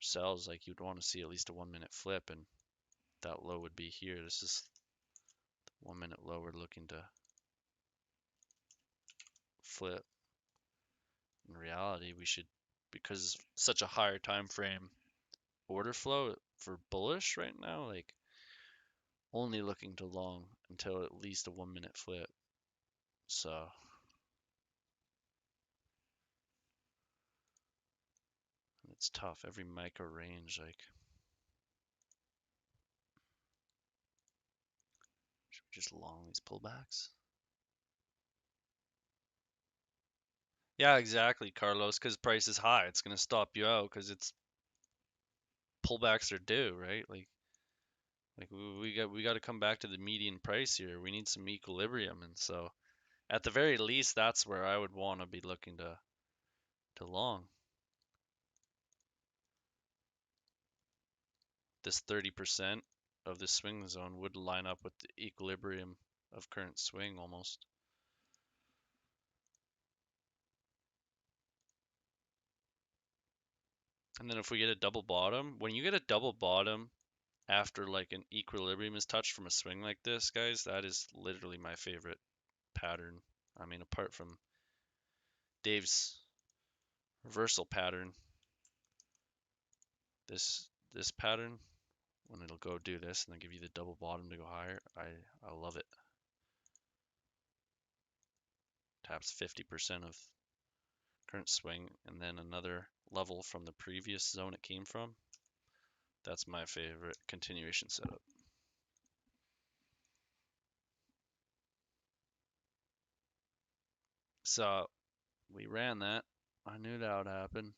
sells. Like you'd want to see at least a 1 minute flip, and that low would be here. This is the 1 minute low we're looking to flip. In reality, we should, because such a higher time frame order flow for bullish right now, like only looking to long until at least a 1 minute flip. So it's tough. Every micro range, like, should we just long these pullbacks? Yeah, exactly, Carlos. Because price is high, it's gonna stop you out because it's pullbacks are due, right? Like we got to come back to the median price here. We need some equilibrium, and so at the very least, that's where I would want to be looking to long. This 30% of the swing zone would line up with the equilibrium of current swing almost. And then if we get a double bottom, when you get a double bottom after like an equilibrium is touched from a swing like this, guys, that is literally my favorite pattern. I mean, apart from Dave's reversal pattern, this pattern, when it'll go do this and then give you the double bottom to go higher, I love it. Taps 50% of current swing and then another level from the previous zone it came from. That's my favorite continuation setup. So we ran that. I knew that would happen.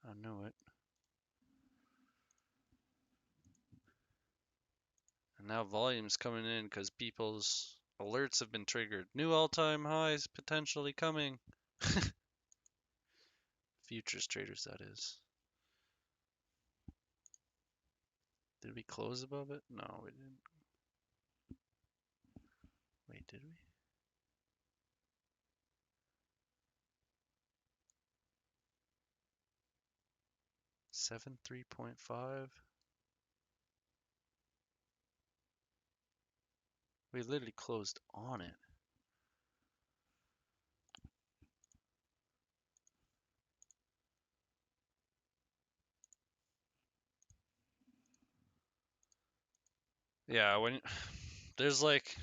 I knew it. And now volume's coming in because people's alerts have been triggered. New all-time highs potentially coming. Futures traders, that is. Did we close above it? No, we didn't. Wait, did we? 73.5. We literally closed on it. Yeah, when there's like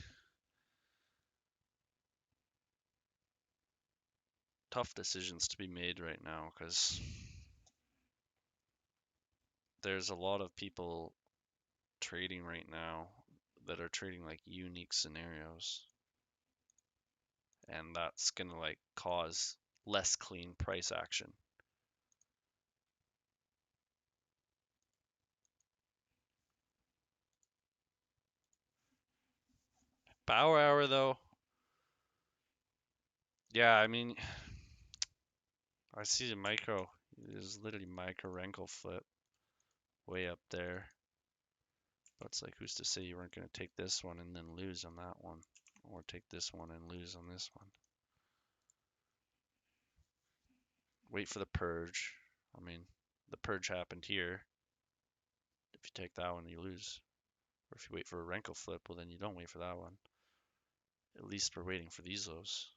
tough decisions to be made right now because there's a lot of people trading right now that are trading like unique scenarios, and that's gonna like cause less clean price action. Power hour though, yeah, I mean, I see the micro. There's literally micro Renkel flip way up there. But it's like, who's to say you weren't going to take this one and then lose on that one? Or take this one and lose on this one? Wait for the purge. I mean, the purge happened here. If you take that one, you lose. Or if you wait for a Renkel flip, well, then you don't wait for that one. At least we're waiting for these lows.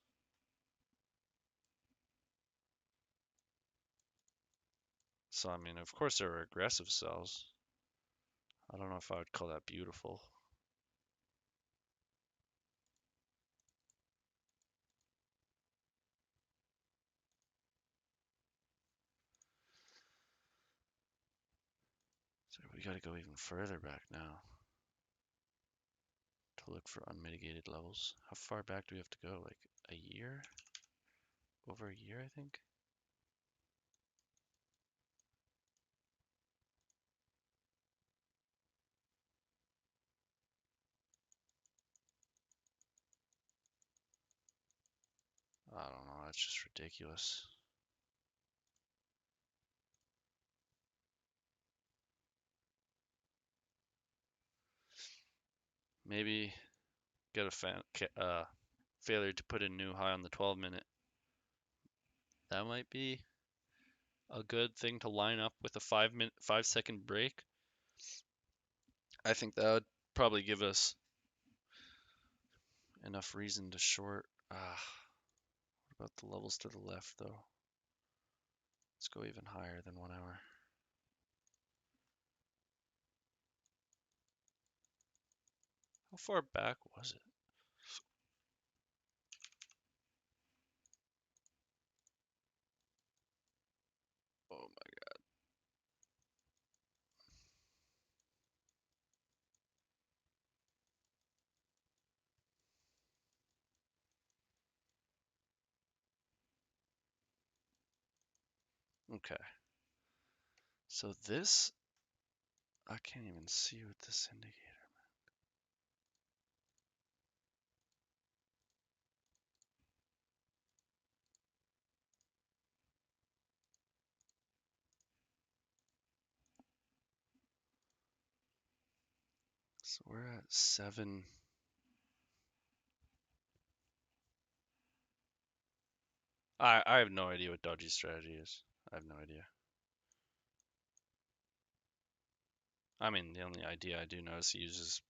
So, I mean, of course, there are aggressive sells. I don't know if I would call that beautiful. So we got to go even further back now to look for unmitigated levels. How far back do we have to go? Like a year? Over a year, I think. I don't know, that's just ridiculous. Maybe get a failure to put a new high on the 12-minute. That might be a good thing to line up with a 5-second break. I think that would probably give us enough reason to short. What about the levels to the left though? Let's go even higher than 1 hour. How far back was it? Oh my God. Okay. So this I can't even see with this indicator. So we're at 7. I have no idea what dodgy strategy is. I have no idea. I mean, the only idea I do know is he uses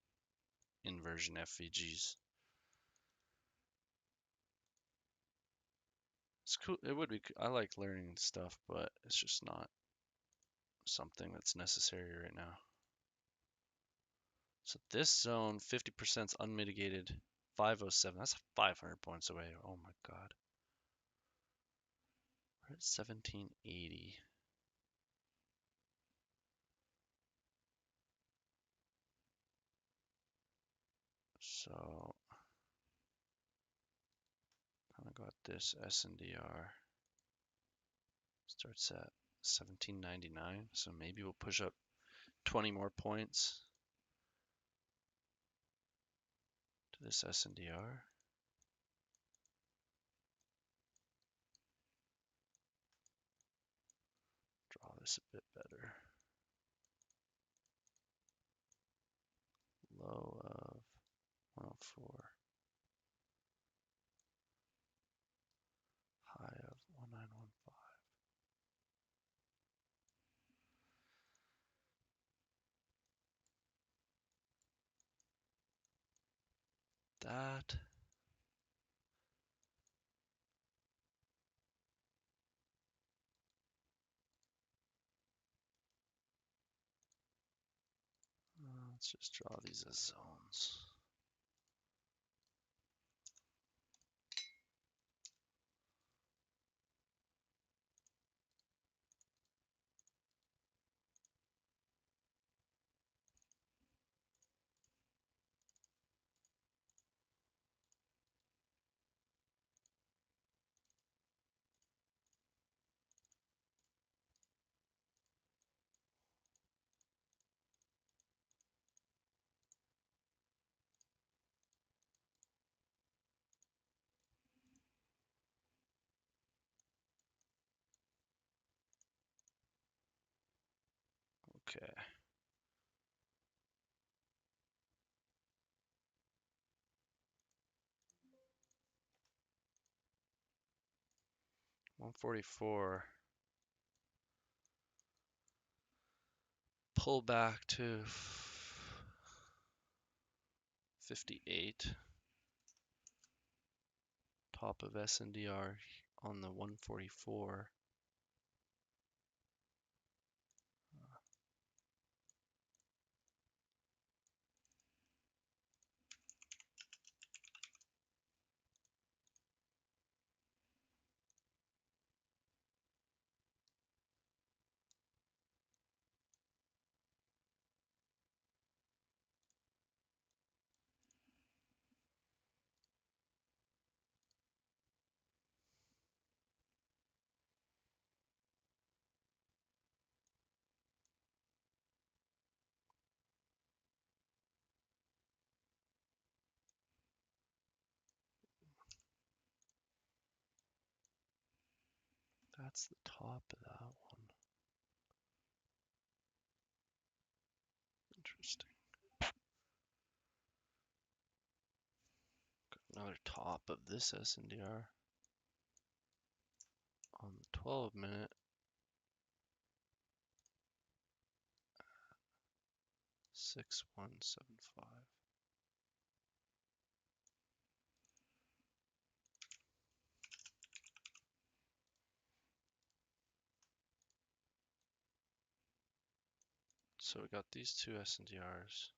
inversion FVGs. It's cool. It would be. I like learning stuff, but it's just not something that's necessary right now. So this zone, 50% is unmitigated, 507. That's 500 points away. Oh my God. We're at 1780. So I got this SNDR. Starts at 1799. So maybe we'll push up 20 more points to this SNDR. Draw this a bit better. Low of 104. High of 1915. That. Let's just draw these as zones. Okay. $144. Pull back to 58. Top of SNDR on the 144. That's the top of that one. Interesting. Got another top of this SNDR on the 12-minute. 6175. So we got these two SNDRs.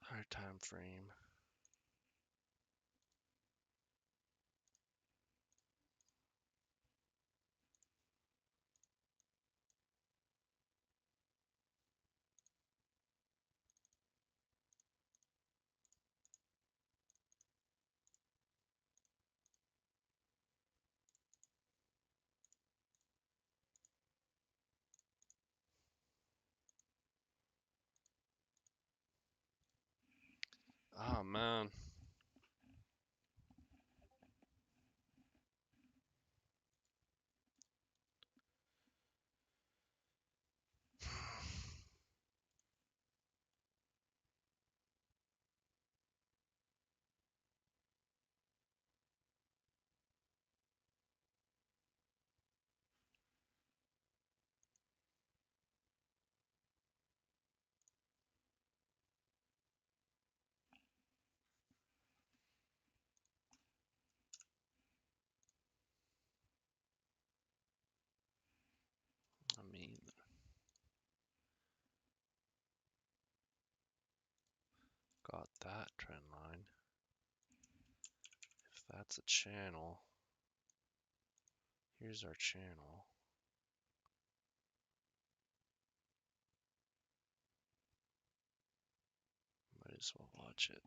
Higher time frame. Oh man. I mean, got that trend line. If that's a channel, here's our channel. Might as well watch it.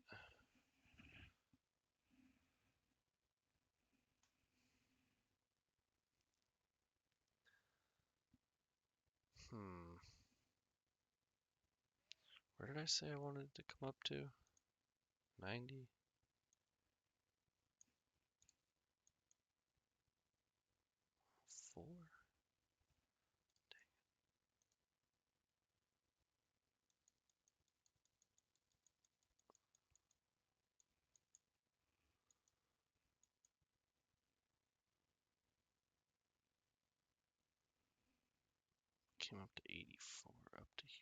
Where did I say I wanted to come up to? 90? 4? Came up to 84, up to here.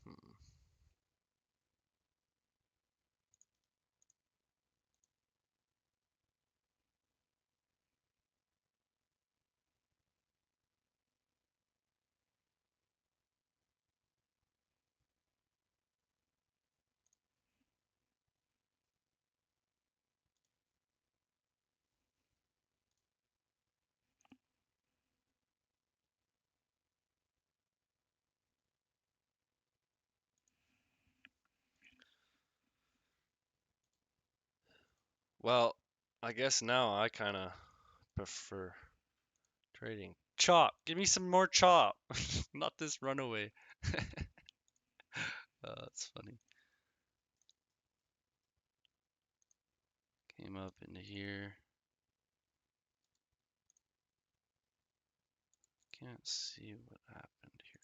Hmm. Well, I guess now I kind of prefer trading. Chop! Give me some more chop! Not this runaway. That's funny. Came up into here. Can't see what happened here.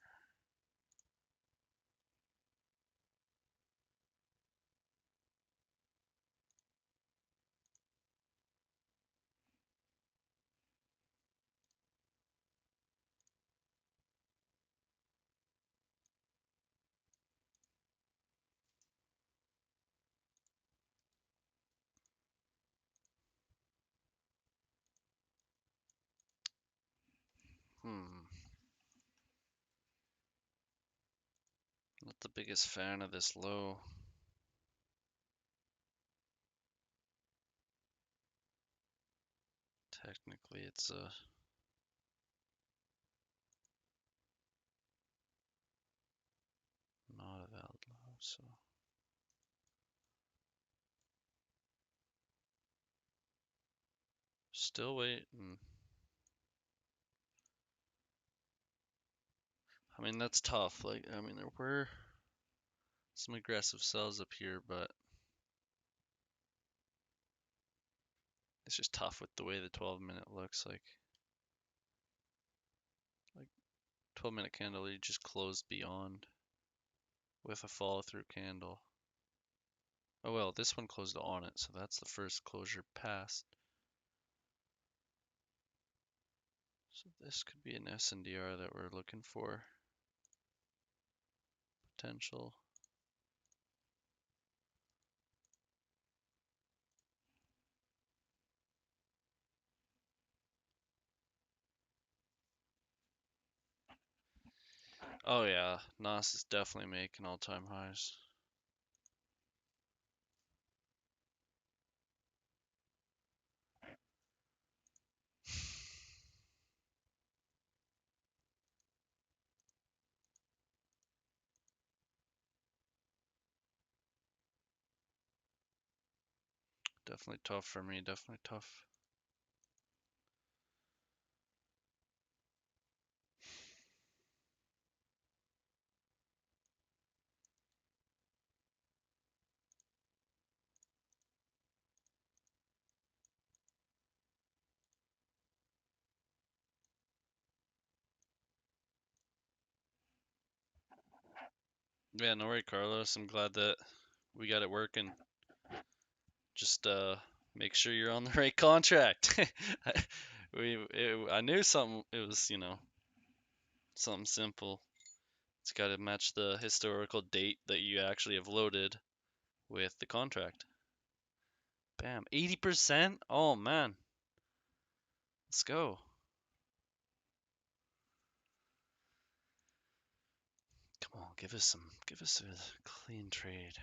Not the biggest fan of this low. Technically, it's a not a valid low, so still waiting. I mean, that's tough. Like, I mean, there were some aggressive sells up here, but it's just tough with the way the 12-minute looks. Like 12-minute candle, you just closed beyond with a follow through candle. Oh well, this one closed on it, so that's the first closure past. So this could be an SNDR that we're looking for. Potential. Oh yeah, Nas is definitely making all-time highs. Definitely tough for me, definitely tough. Yeah, no worry, Carlos. I'm glad that we got it working. Just make sure you're on the right contract. I knew something. It was something simple. It's got to match the historical date that you actually have loaded with the contract. Bam, 80%. Oh man, let's go. Come on, give us a clean trade.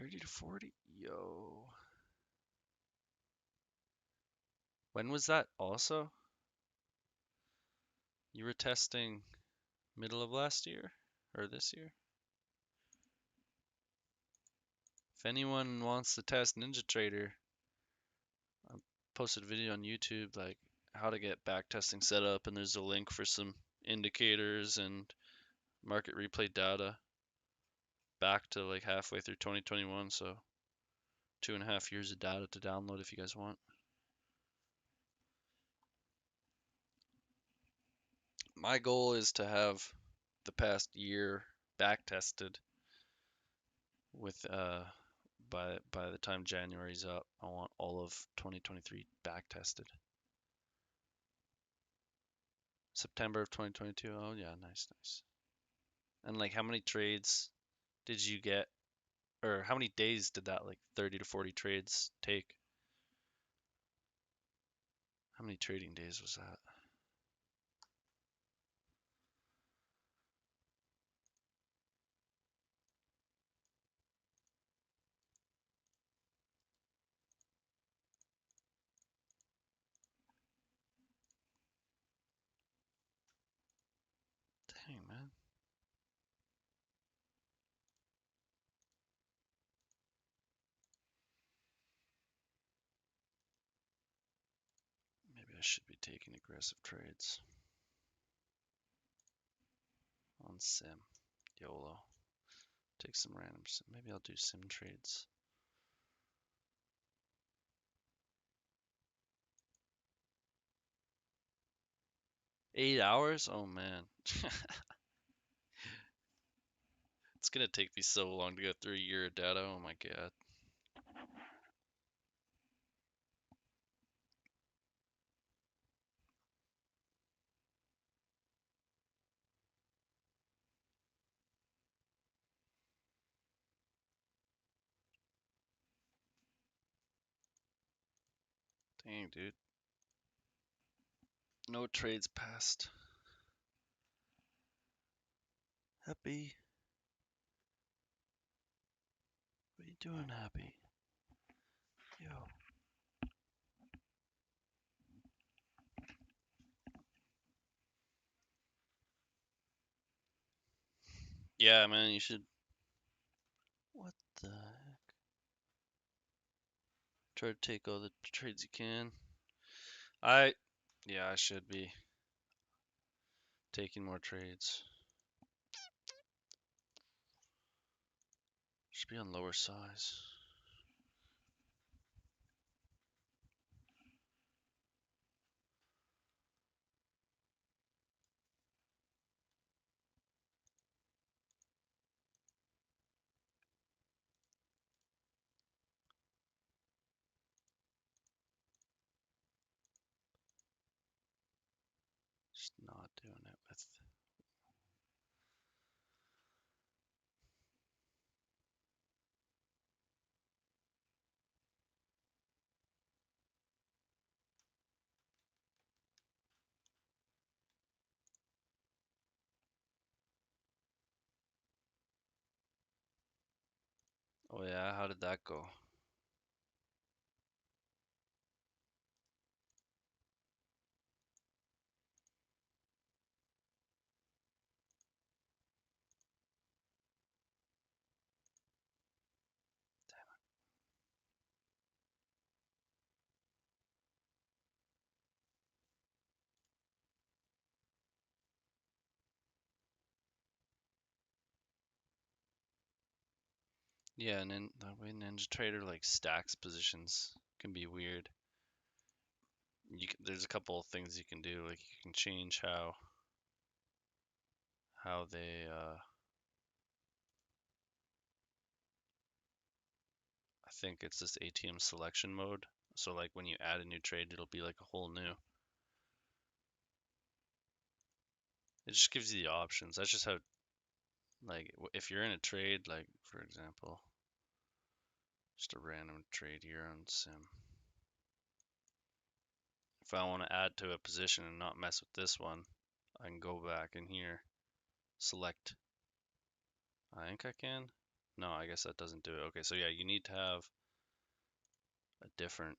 $30 to $40. Yo. When was that also? You were testing middle of last year or this year? If anyone wants to test NinjaTrader, I posted a video on YouTube like how to get backtesting set up, and there's a link for some indicators and market replay data back to like halfway through 2021, so 2.5 years of data to download if you guys want. My goal is to have the past year back tested with by the time January's up. I want all of 2023 back tested. September of 2022. Oh yeah, nice, nice. And like how many trades did you get, or how many days did that like 30 to 40 trades take? How many trading days was that? Dang, man. Maybe I should be taking aggressive trades on sim. YOLO. Take some random sim. Maybe I'll do sim trades. $8? Oh man. It's gonna take me so long to go through a year of data. Oh my god. Dang, dude. No trades passed. Happy. What are you doing, Happy? Yo. Yeah, man, you should. What the heck? Try to take all the trades you can. Yeah, I should be taking more trades. Should be on lower size. Just not doing it with. Oh yeah, how did that go? Yeah, and then the way Ninja Trader like stacks positions can be weird. There's a couple of things you can do. Like you can change how they I think it's this ATM selection mode. So like when you add a new trade, it'll be like a whole new. It just gives you the options. That's just how like if you're in a trade, like for example, just a random trade here on Sim. If I want to add to a position and not mess with this one, I can go back in here, select. I think I can. No, I guess that doesn't do it. Okay, so yeah, you need to have a different.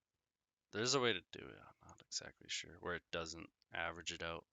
There's a way to do it. I'm not exactly sure where it doesn't average it out.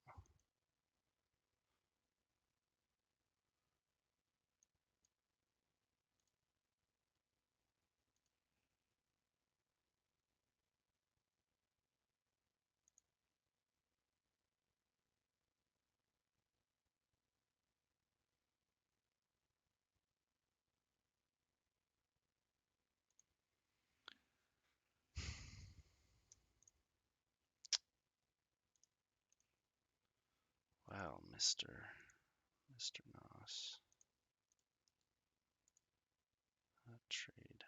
Wow, Mr. Nos. That trade.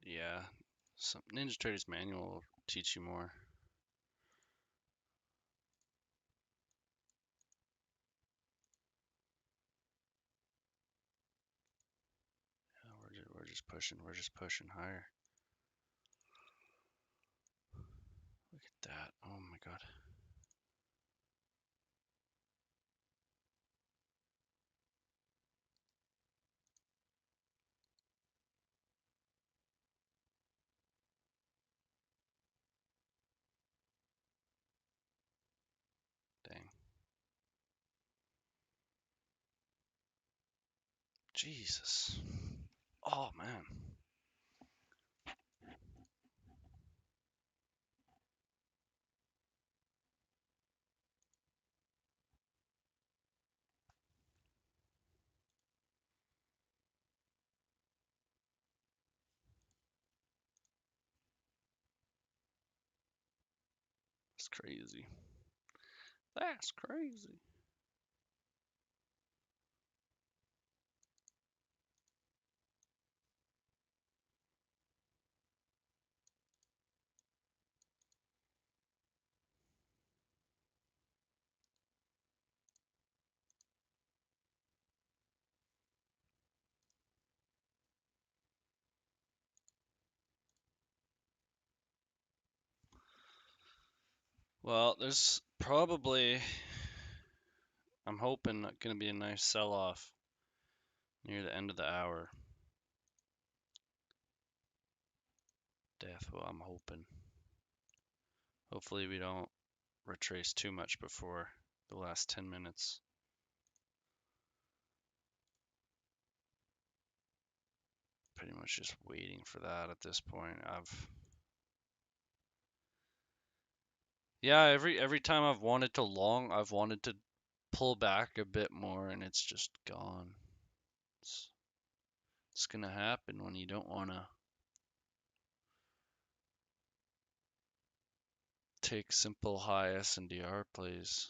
Yeah, some Ninja Trader's manual will teach you more. Yeah, we're just pushing higher. Look at that. Oh my God. Dang. Jesus. Oh man. That's crazy. That's crazy. Well, there's probably, I'm hoping, going to be a nice sell-off near the end of the hour. Well, I'm hoping. Hopefully we don't retrace too much before the last 10 minutes. Pretty much just waiting for that at this point. Yeah, every time I've wanted to long, I've wanted to pull back a bit more and it's just gone. It's, it's gonna happen when you don't wanna take simple high SNDR plays.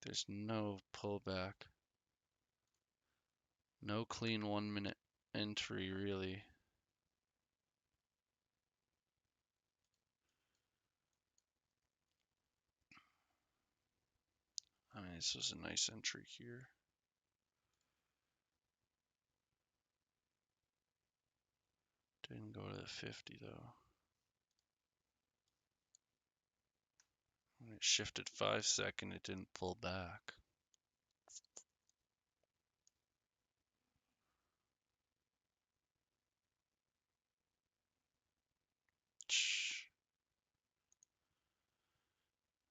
There's no pullback. No clean 1 minute entry really. I mean, this was a nice entry here. Didn't go to the 50 though. When it shifted 5 second, it didn't pull back.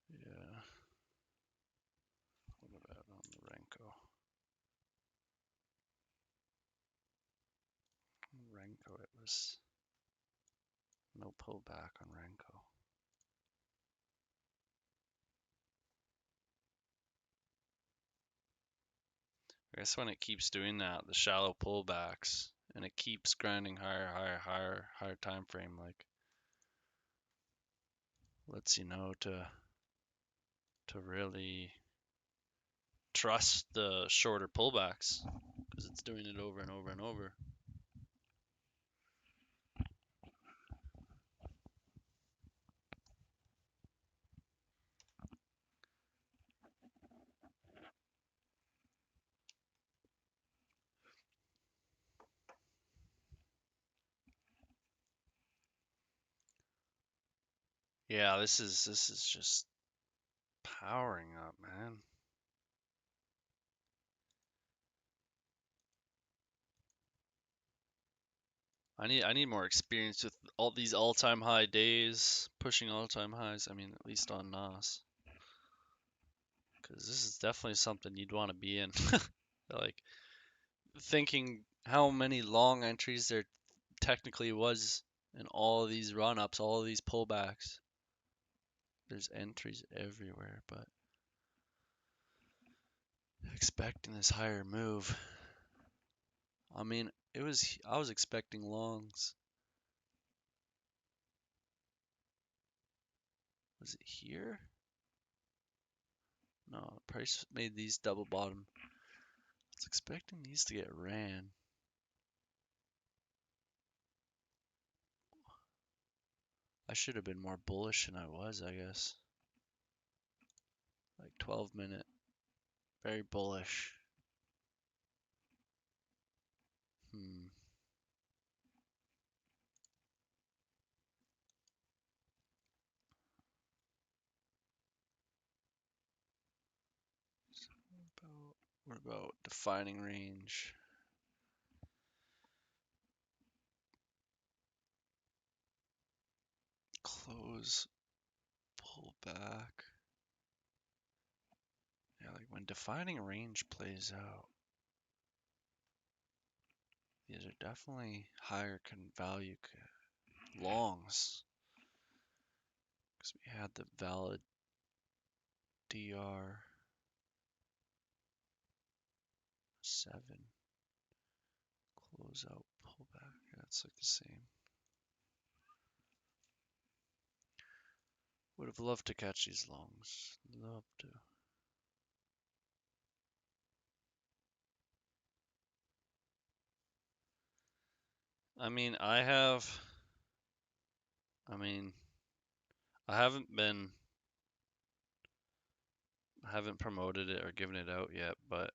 Yeah. What about on the Renko? Renko, it was no pullback on Renko. I guess when it keeps doing that, the shallow pullbacks, and it keeps grinding higher time frame, like lets you know to really trust the shorter pullbacks because it's doing it over and over and over. Yeah, this is just powering up, man. I need more experience with all these all-time high days, pushing all-time highs. I mean, at least on NOS, because this is definitely something you'd want to be in. Like thinking how many long entries there technically was in all of these run-ups, all of these pullbacks. There's entries everywhere, but expecting this higher move. I mean, I was expecting longs. Was it here? No, price made these double bottom. I was expecting these to get ran. I should have been more bullish than I was, I guess. Like 12-minute, very bullish. Hmm. What about defining range? Close, pull back. Yeah, like when defining range plays out, these are definitely higher value longs. Because we had the valid DR 7. Close out, pull back. Yeah, it's like the same. Would have loved to catch these longs. Love to. I mean, I mean, I haven't promoted it or given it out yet, but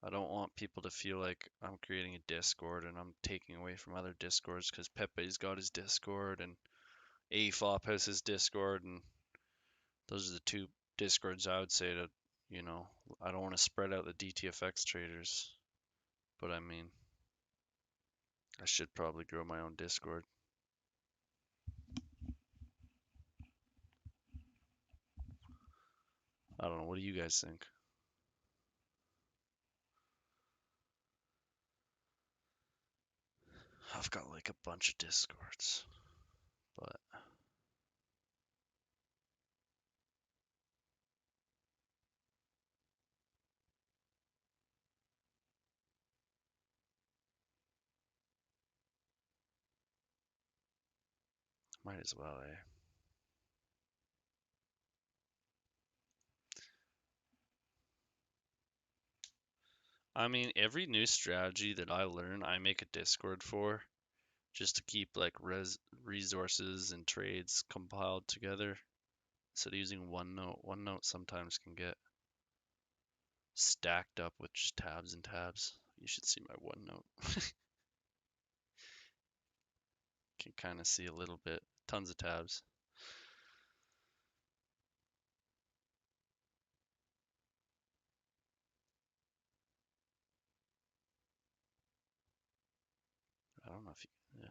I don't want people to feel like I'm creating a Discord and I'm taking away from other Discords because Pepe's got his Discord and AFOP has his Discord, and those are the two Discords I would say to, I don't want to spread out the DTFX traders, but I mean, I should probably grow my own Discord. I don't know. What do you guys think? I've got like a bunch of Discords, but might as well, eh? I mean, every new strategy that I learn, I make a Discord for just to keep like resources and trades compiled together instead of using OneNote. OneNote sometimes can get stacked up with just tabs and tabs. You should see my OneNote. Can kind of see a little bit. Tons of tabs. I don't know if you, yeah.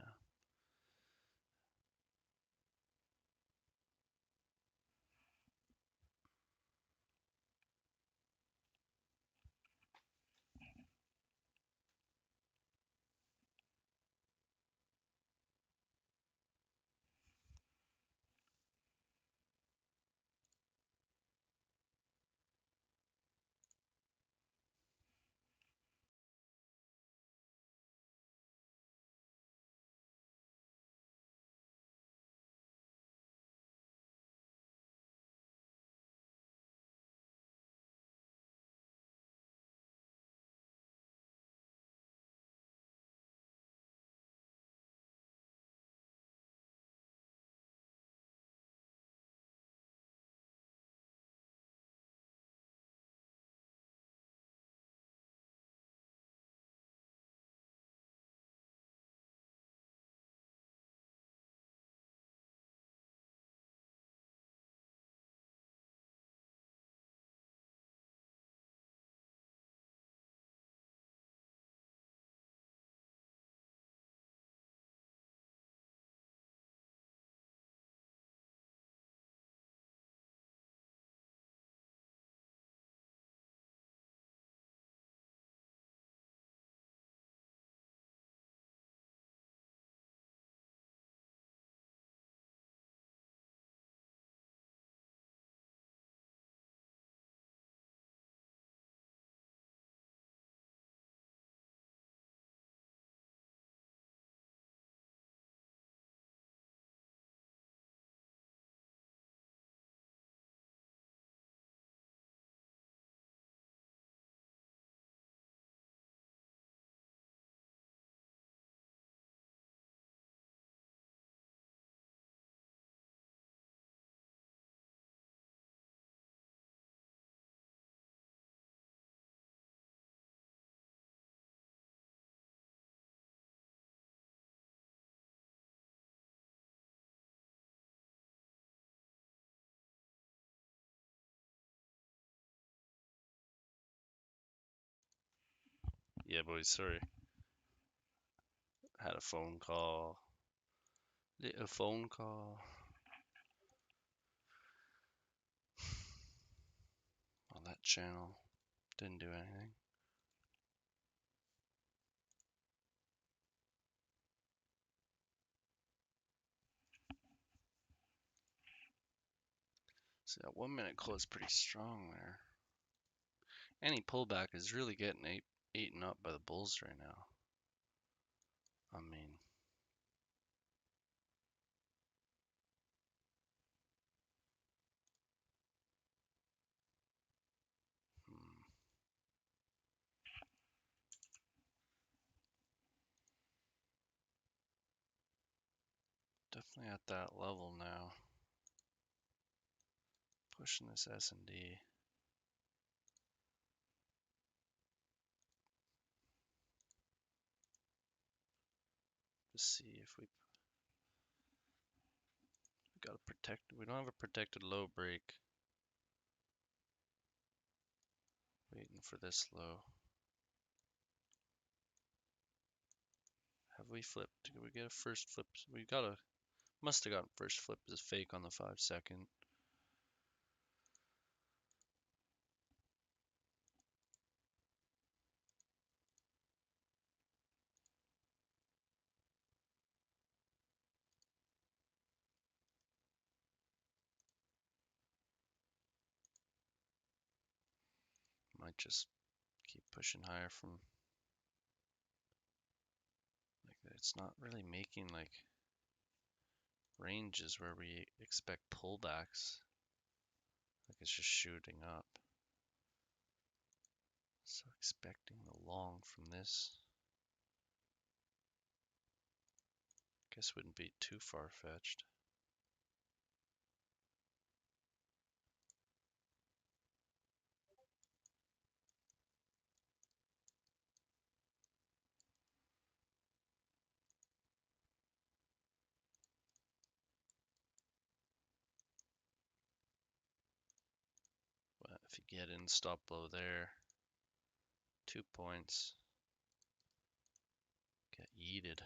Yeah, boys, sorry. Had a phone call. A phone call. On that channel. Didn't do anything. See, that 1 minute closed pretty strong there. Any pullback is really getting eaten up by the bulls right now. I mean, hmm, definitely at that level now. Pushing this S&D. To see if we got to protect. We don't have a protected low break. Waiting for this low. Have we flipped? Did we get a first flip? We got a. Must have gotten first flip as a fake on the 5-second. Might just keep pushing higher from. Like it's not really making like ranges where we expect pullbacks. Like it's just shooting up. So expecting the long from this. Guess wouldn't be too far-fetched. If you get in, stop low there. 2 points. Get yeeted.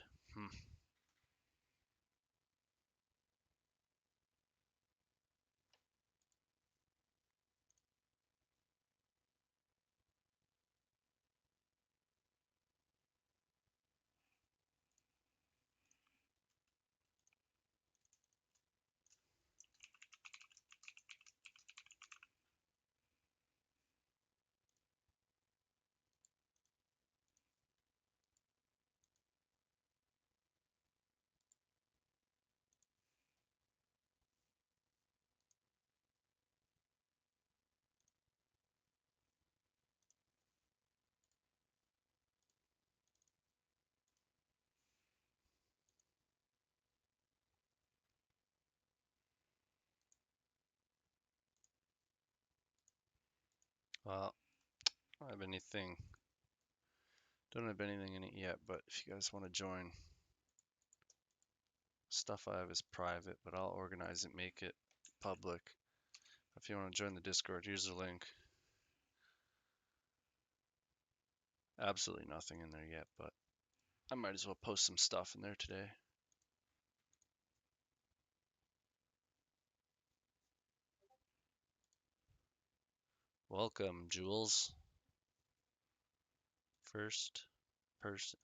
Well, I don't have anything. Don't have anything in it yet, but if you guys want to join, stuff I have is private, but I'll organize it, make it public. If you want to join the Discord, here's the link. Absolutely nothing in there yet, but I might as well post some stuff in there today. Welcome, Jules. First person.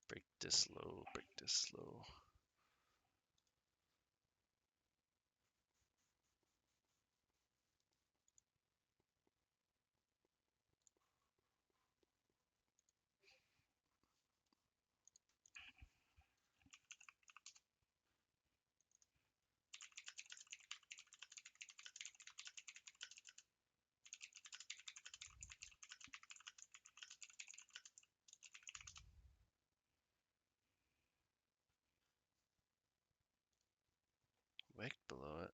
Break this low, break this low. Wicked below it.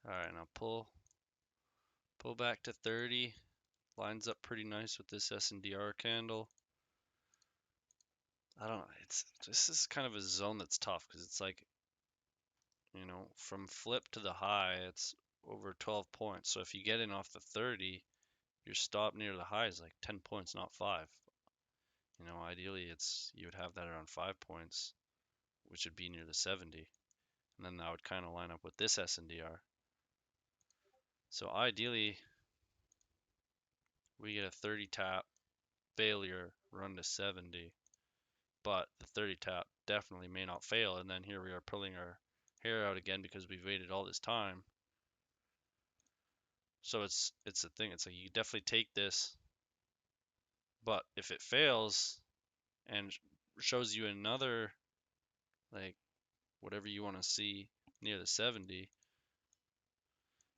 Alright, now pull back to 30. Lines up pretty nice with this SEPHZDRK candle. I don't know, this is kind of a zone that's tough because it's like, you know, from flip to the high, it's over 12 points. So if you get in off the 30, your stop near the high is like 10 points, not 5. You know, ideally you would have that around 5 points, which would be near the 70. And then that would kind of line up with this SNDR. So ideally, we get a 30 tap failure, run to 70. But the 30 tap definitely may not fail. And then here we are pulling our hair out again because we've waited all this time. So it's a thing. It's like you definitely take this, but if it fails and shows you another, like whatever you want to see near the 70,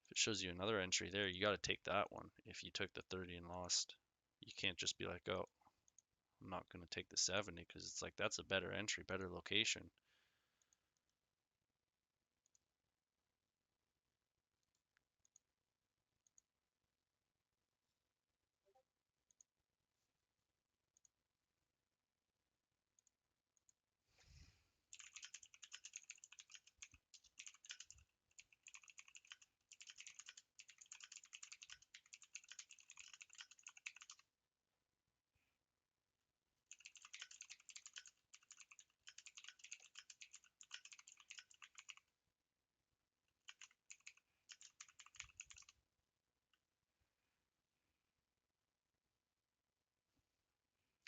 if it shows you another entry there, you got to take that one. If you took the 30 and lost, you can't just be like, oh, I'm not going to take the 70 because it's like that's a better entry, better location.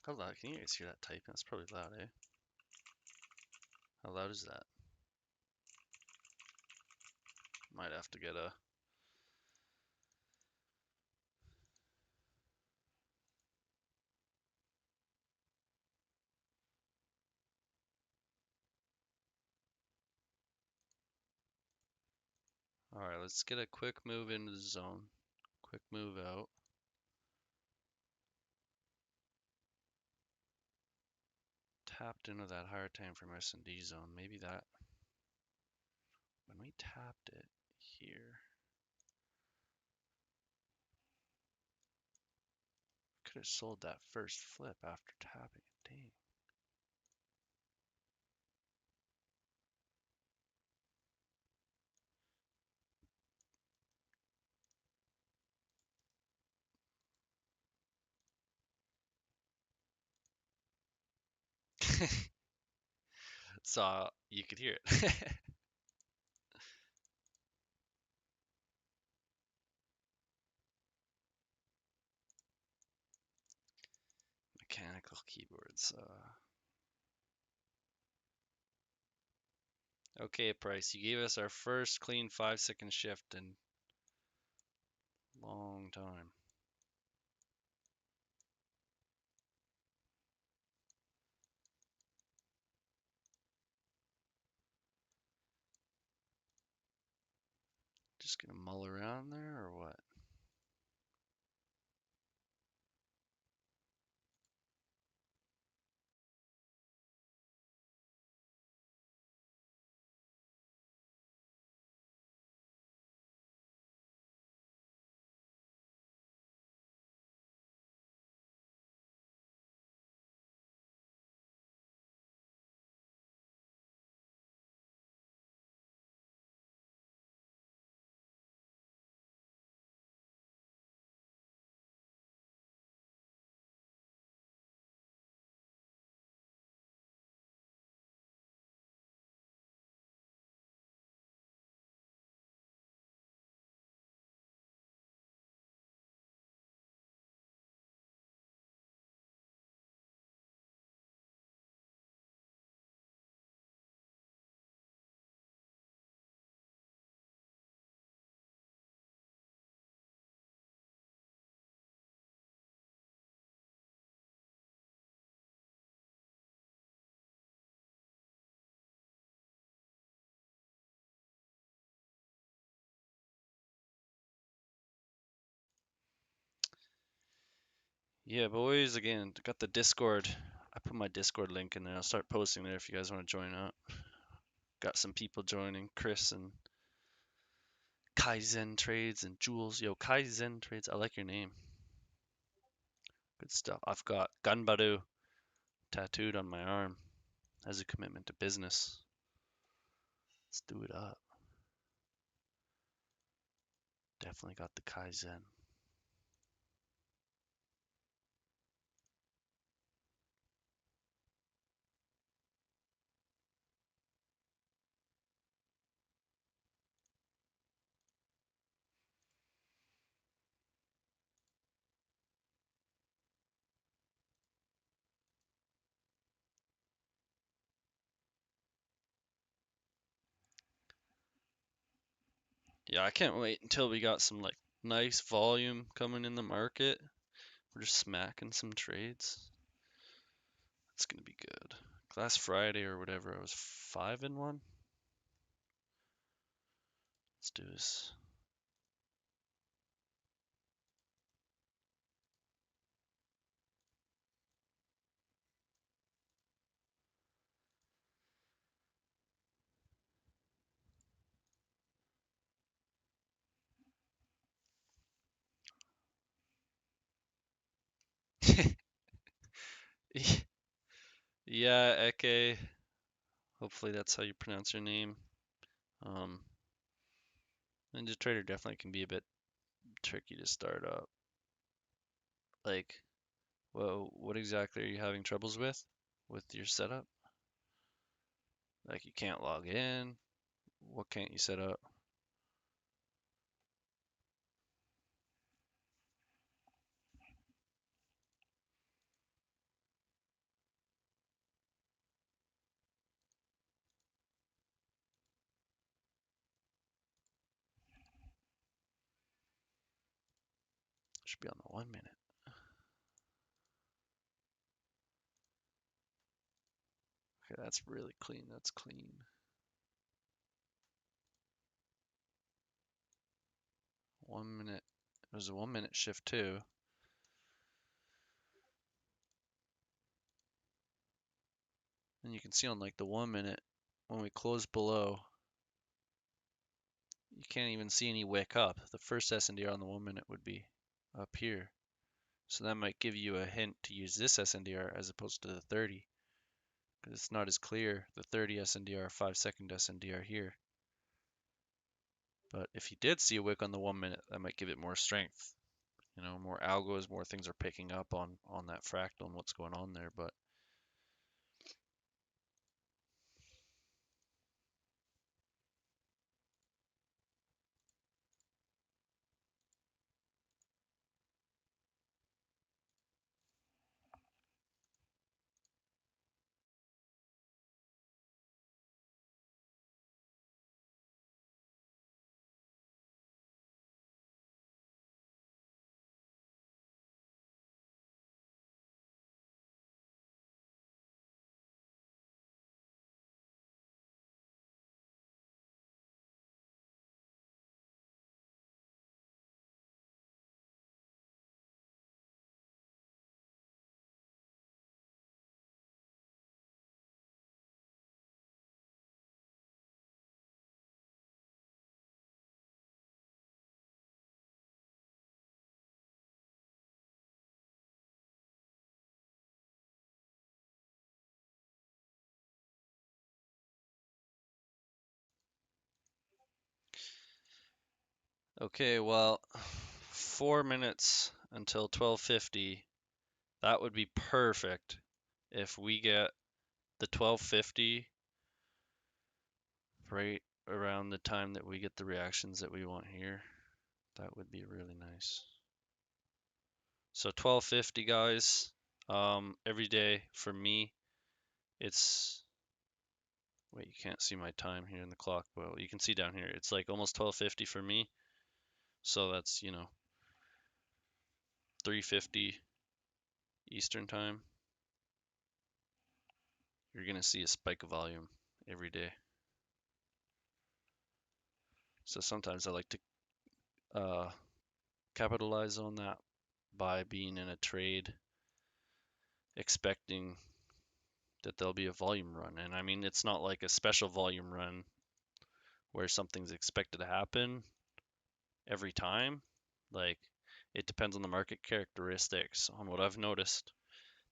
Hold on, can you guys hear that typing? That's probably loud, eh? How loud is that? Might have to get a... Alright, let's get a quick move into the zone. Quick move out. Tapped into that higher time frame S&D zone. Maybe that... When we tapped it here... Could have sold that first flip after tapping it. Dang. So you could hear it. Mechanical keyboards. Okay, Price, you gave us our first clean 5-second shift in long time. Just gonna mull around there or what? Yeah, boys, again, got the Discord. I put my Discord link in there. I'll start posting there if you guys want to join up. Got some people joining, Chris and Kaizen Trades and Jules. Yo, Kaizen Trades, I like your name. Good stuff. I've got Gunbaru tattooed on my arm as a commitment to business. Let's do it up. Definitely got the Kaizen. Yeah, I can't wait until we got some like nice volume coming in the market. We're just smacking some trades. It's gonna be good. Last Friday or whatever, I was 5-1. Let's do this. Yeah, Eke. Hopefully that's how you pronounce your name. Um, Ninja Trader definitely can be a bit tricky to start up. Like, well, what exactly are you having troubles with your setup? Like you can't log in. What can't you set up? Should be on the 1 minute. Okay, that's really clean. That's clean. 1 minute. It was a 1 minute shift too. And you can see on like the 1 minute, when we close below, you can't even see any wick up. The first SNDR on the 1 minute would be up here. So that might give you a hint to use this SNDR as opposed to the 30. Because it's not as clear, the 30 SNDR, 5-second SNDR here. But if you did see a wick on the 1 minute, that might give it more strength. You know, more algos, more things are picking up on that fractal and what's going on there. But okay, well, 4 minutes until 12:50. That would be perfect if we get the 12:50 right around the time that we get the reactions that we want here. That would be really nice. So 12:50, guys. Every day for me, it's, wait, you can't see my time here in the clock. Well, you can see down here. It's like almost 12:50 for me. So that's, 3:50 Eastern time. You're gonna see a spike of volume every day. So sometimes I like to capitalize on that by being in a trade expecting that there'll be a volume run. And I mean, it's not like a special volume run where something's expected to happen every time. Like, it depends on the market characteristics. On what I've noticed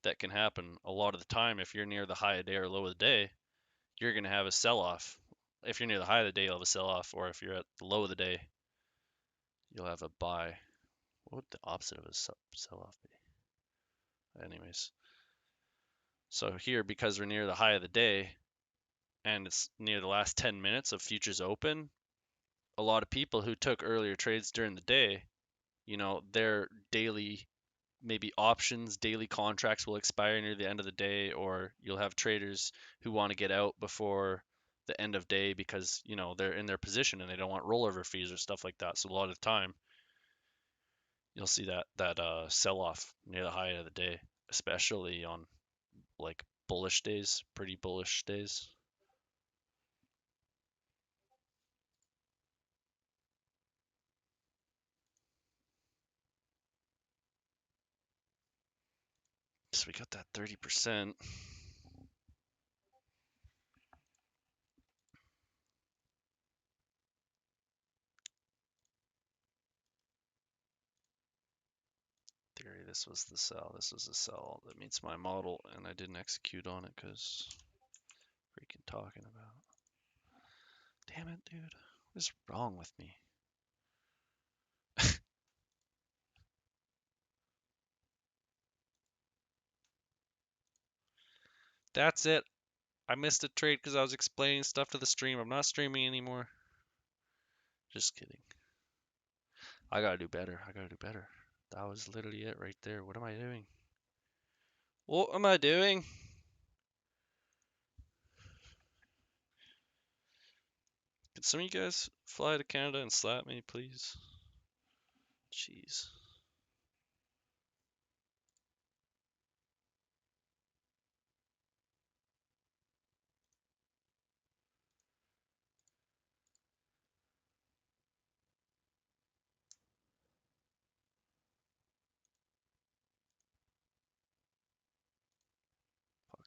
that can happen a lot of the time, if you're near the high of the day or low of the day, you're going to have a sell-off. If you're near the high of the day, you'll have a sell-off, or if you're at the low of the day, you'll have a buy. What would the opposite of a sell-off be? Anyways, so here, because we're near the high of the day and it's near the last 10 minutes of futures open, a lot of people who took earlier trades during the day, their daily, maybe options, daily contracts will expire near the end of the day, or you'll have traders who want to get out before the end of day because, they're in their position and they don't want rollover fees or stuff like that. So a lot of the time, you'll see that sell off near the high of the day, especially on like bullish days, pretty bullish days. So we got that 30%. Theory, this was the sell, this was the sell. That meets my model, and I didn't execute on it because freaking talking about. Damn it, dude. What is wrong with me? That's it. I missed a trade because I was explaining stuff to the stream. I'm not streaming anymore. Just kidding. I gotta do better. I gotta do better. That was literally it right there. What am I doing? What am I doing? Could some of you guys fly to Canada and slap me, please? Jeez.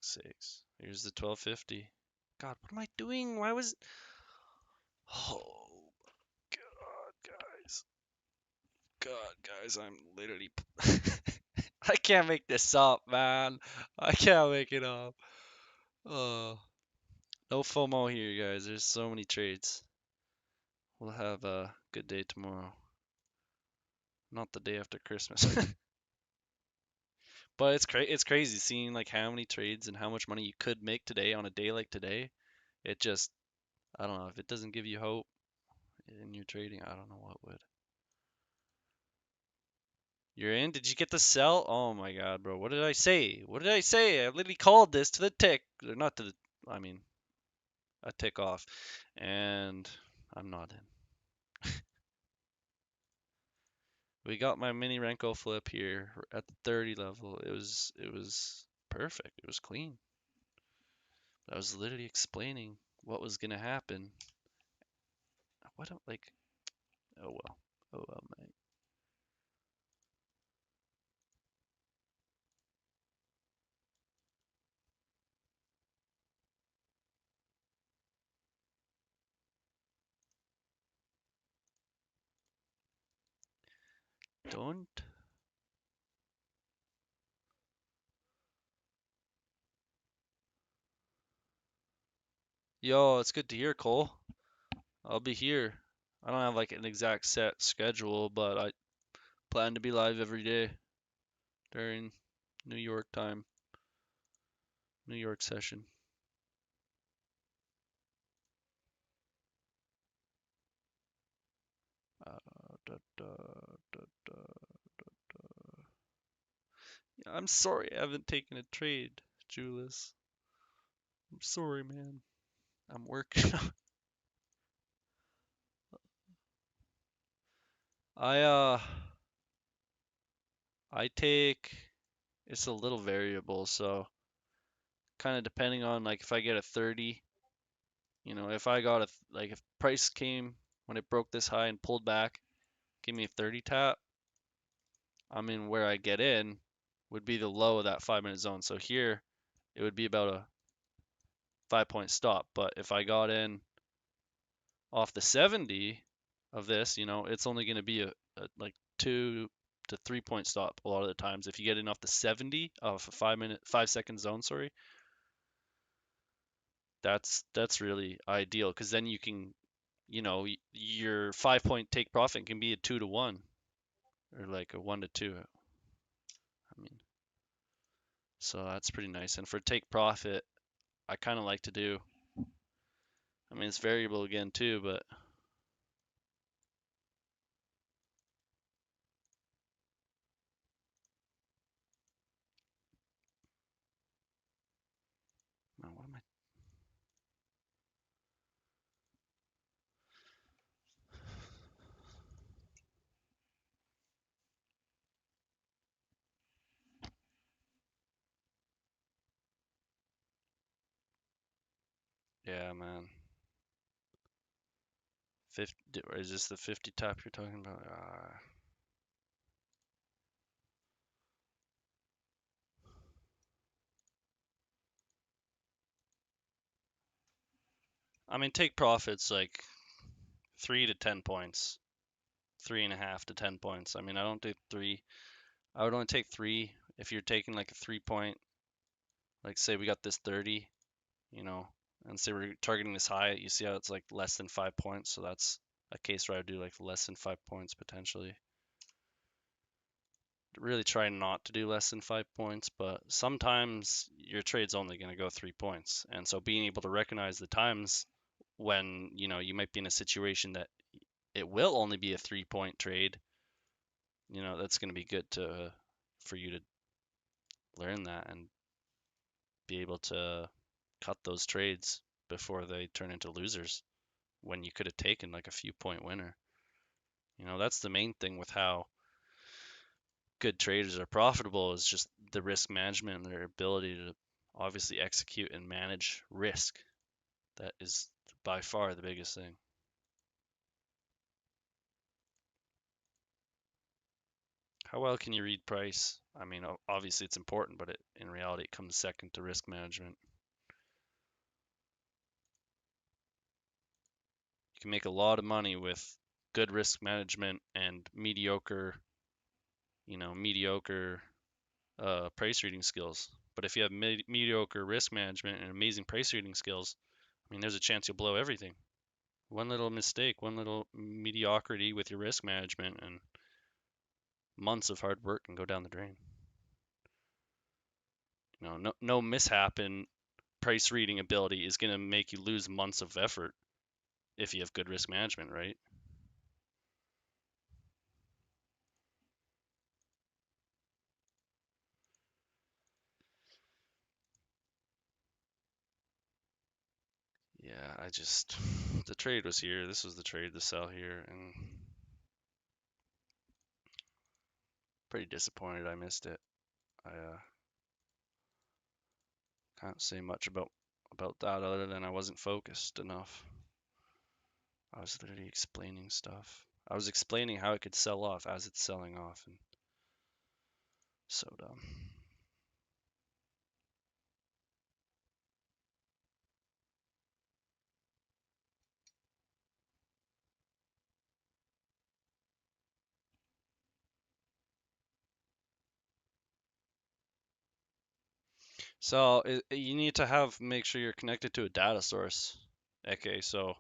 sakes. Here's the 1250. God, what am I doing? Why was... Oh, God, guys. God, guys, I'm literally... I can't make this up, man. I can't make it up. Oh, no FOMO here, guys. There's so many trades. We'll have a good day tomorrow. Not the day after Christmas. But it's crazy seeing like how many trades and how much money you could make today on a day like today. It just, I don't know, if it doesn't give you hope in your trading, I don't know what would. You're in? Did you get the sell? Oh my God, bro. What did I say? What did I say? I literally called this to the tick, or not to the, I mean, a tick off. And I'm not in. We got my mini Renko flip here at the 30 level. It was perfect. It was clean. I was literally explaining what was gonna happen. What like, oh well. Oh well, mate. Don't. Yo, it's good to hear, Cole. I'll be here. I don't have like an exact set schedule, but I plan to be live every day during New York time, New York session. Da, da, da, da. Yeah, I'm sorry I haven't taken a trade, Julius. I'm sorry, man. I'm working. I uh I take it's a little variable, so kind of depending on like if I get a 30, if I got like if price came when it broke this high and pulled back, give me a 30 tap, I mean where I get in would be the low of that 5 minute zone. So here it would be about a 5 point stop, but if I got in off the 70 of this, it's only going to be a like 2 to 3 point stop a lot of the times. If you get in off the 70 of a 5 second zone, sorry, that's really ideal because then you can, your 5 point take profit can be a 2 to 1 or like a 1 to 2. I mean, so that's pretty nice. And for take profit, I kind of like to do. I mean, it's variable again too, but man, what am I? Yeah, man. 50, is this the 50 tap you're talking about? I mean, take profits like 3 to 10 points, 3.5 to 10 points. I mean, I don't do three. I would only take three if you're taking like a 3 point. Like, say we got this 30, you know, and say we're targeting this high. You see how it's like less than 5 points. So that's a case where I would do like less than 5 points potentially. Really try not to do less than 5 points, but sometimes your trade's only going to go 3 points. And so being able to recognize the times when, you might be in a situation that it will only be a 3 point trade, that's going to be good for you to learn that and be able to cut those trades before they turn into losers when you could have taken like a few point winner. That's the main thing with how good traders are profitable is just the risk management and their ability to obviously execute and manage risk. That is by far the biggest thing. How well can you read price? I mean, obviously it's important, but in reality it comes second to risk management. You can make a lot of money with good risk management and mediocre, mediocre price reading skills. But if you have mediocre risk management and amazing price reading skills, I mean, there's a chance you'll blow everything. One little mistake, one little mediocrity with your risk management, and months of hard work can go down the drain. No mishap in price reading ability is going to make you lose months of effort if you have good risk management, right? Yeah, the trade was here. This was the trade to sell here, and pretty disappointed I missed it. I can't say much about that other than I wasn't focused enough. I was literally explaining stuff. I was explaining how it could sell off as it's selling off, and so dumb. So you need to make sure you're connected to a data source. Okay, so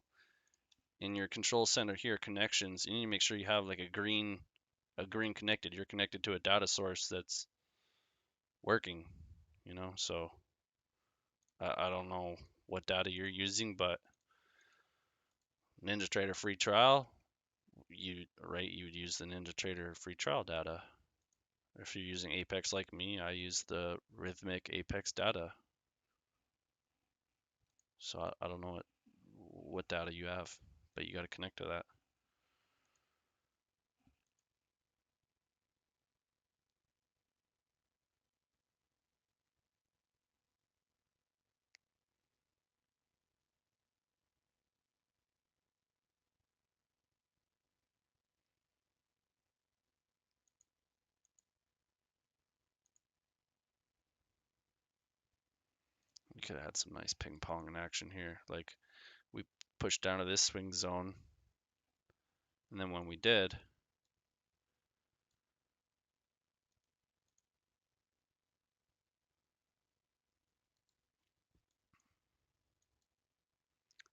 in your control center here, connections, you need to make sure you have like a green connected. You're connected to a data source that's working, So I don't know what data you're using, but NinjaTrader free trial, you would use the NinjaTrader free trial data. If you're using Apex like me, I use the Rhythmic Apex data. So I don't know what data you have, but you got to connect to that. We could have had some nice ping pong in action here. Like we pushed down to this swing zone, and then when we did,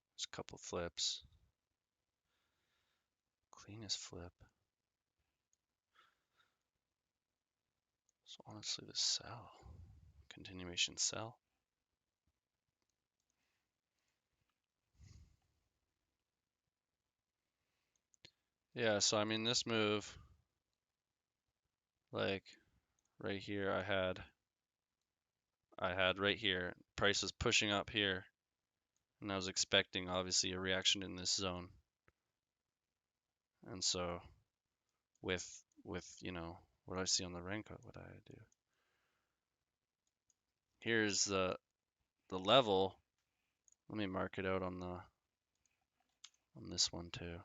there's a couple flips. Cleanest flip. So honestly, the sell. Continuation sell. Yeah, so I mean this move, like right here, I had right here, price was pushing up here, and I was expecting obviously a reaction in this zone. And so with what I see on the Renko, what I do. Here's the level. Let me mark it out on this one too.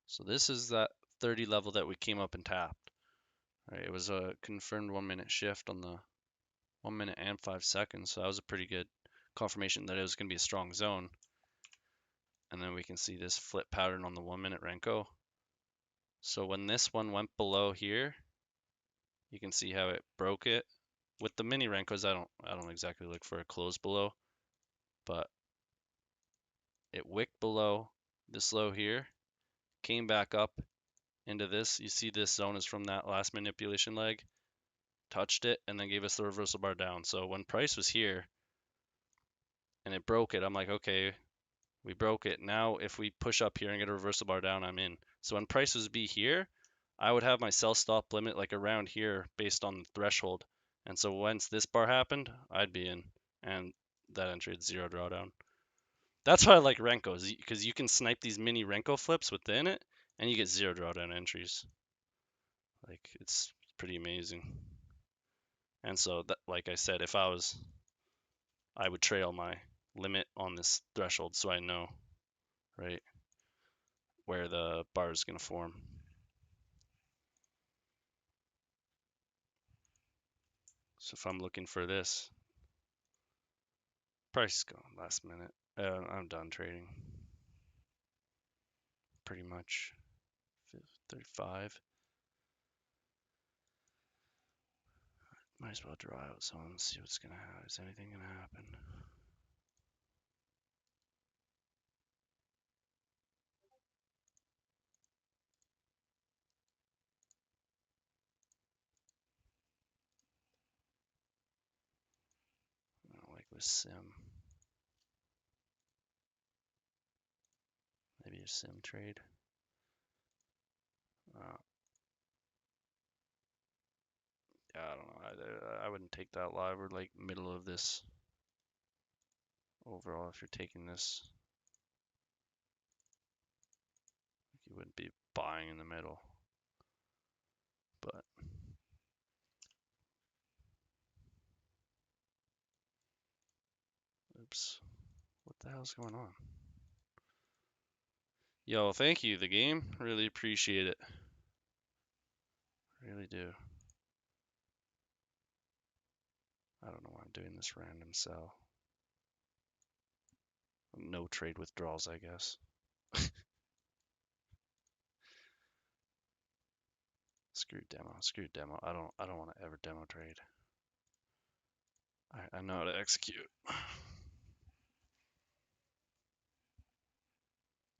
So this is that 30 level that we came up and tapped. Right, it was a confirmed 1 minute shift on the 1 minute and 5 seconds. So that was a pretty good confirmation that it was going to be a strong zone. And then we can see this flip pattern on the 1 minute Renko. So when this one went below here, you can see how it broke it. With the mini Renkos, I don't exactly look for a close below, but it wicked below this low here, came back up into this. You see this zone is from that last manipulation leg, touched it, and then gave us the reversal bar down. So when price was here and it broke it, I'm like, okay, we broke it. Now if we push up here and get a reversal bar down, I'm in. So when price was be here, I would have my sell stop limit like around here based on the threshold. And so once this bar happened, I'd be in, and that entry had 0 drawdown. That's why I like Renkos, because you can snipe these mini Renko flips within it, and you get 0 drawdown entries. Like, it's pretty amazing. And so, that, like I said, I would trail my limit on this threshold so I know, right, where the bar is going to form. So if I'm looking for this, price is going last minute. I'm done trading. Pretty much. 35. Might as well draw out some and see what's gonna happen. Is anything gonna happen? I don't like with sim. Maybe a sim trade. Yeah, I don't know. I wouldn't take that live. We're like middle of this overall. If you're taking this, you wouldn't be buying in the middle. But oops, what the hell's going on? Yo, thank you, the game. Really appreciate it. Really do. I don't know why I'm doing this random sell. No trade withdrawals, I guess. Screw demo. Screw demo. I don't want to ever demo trade. I know how to execute.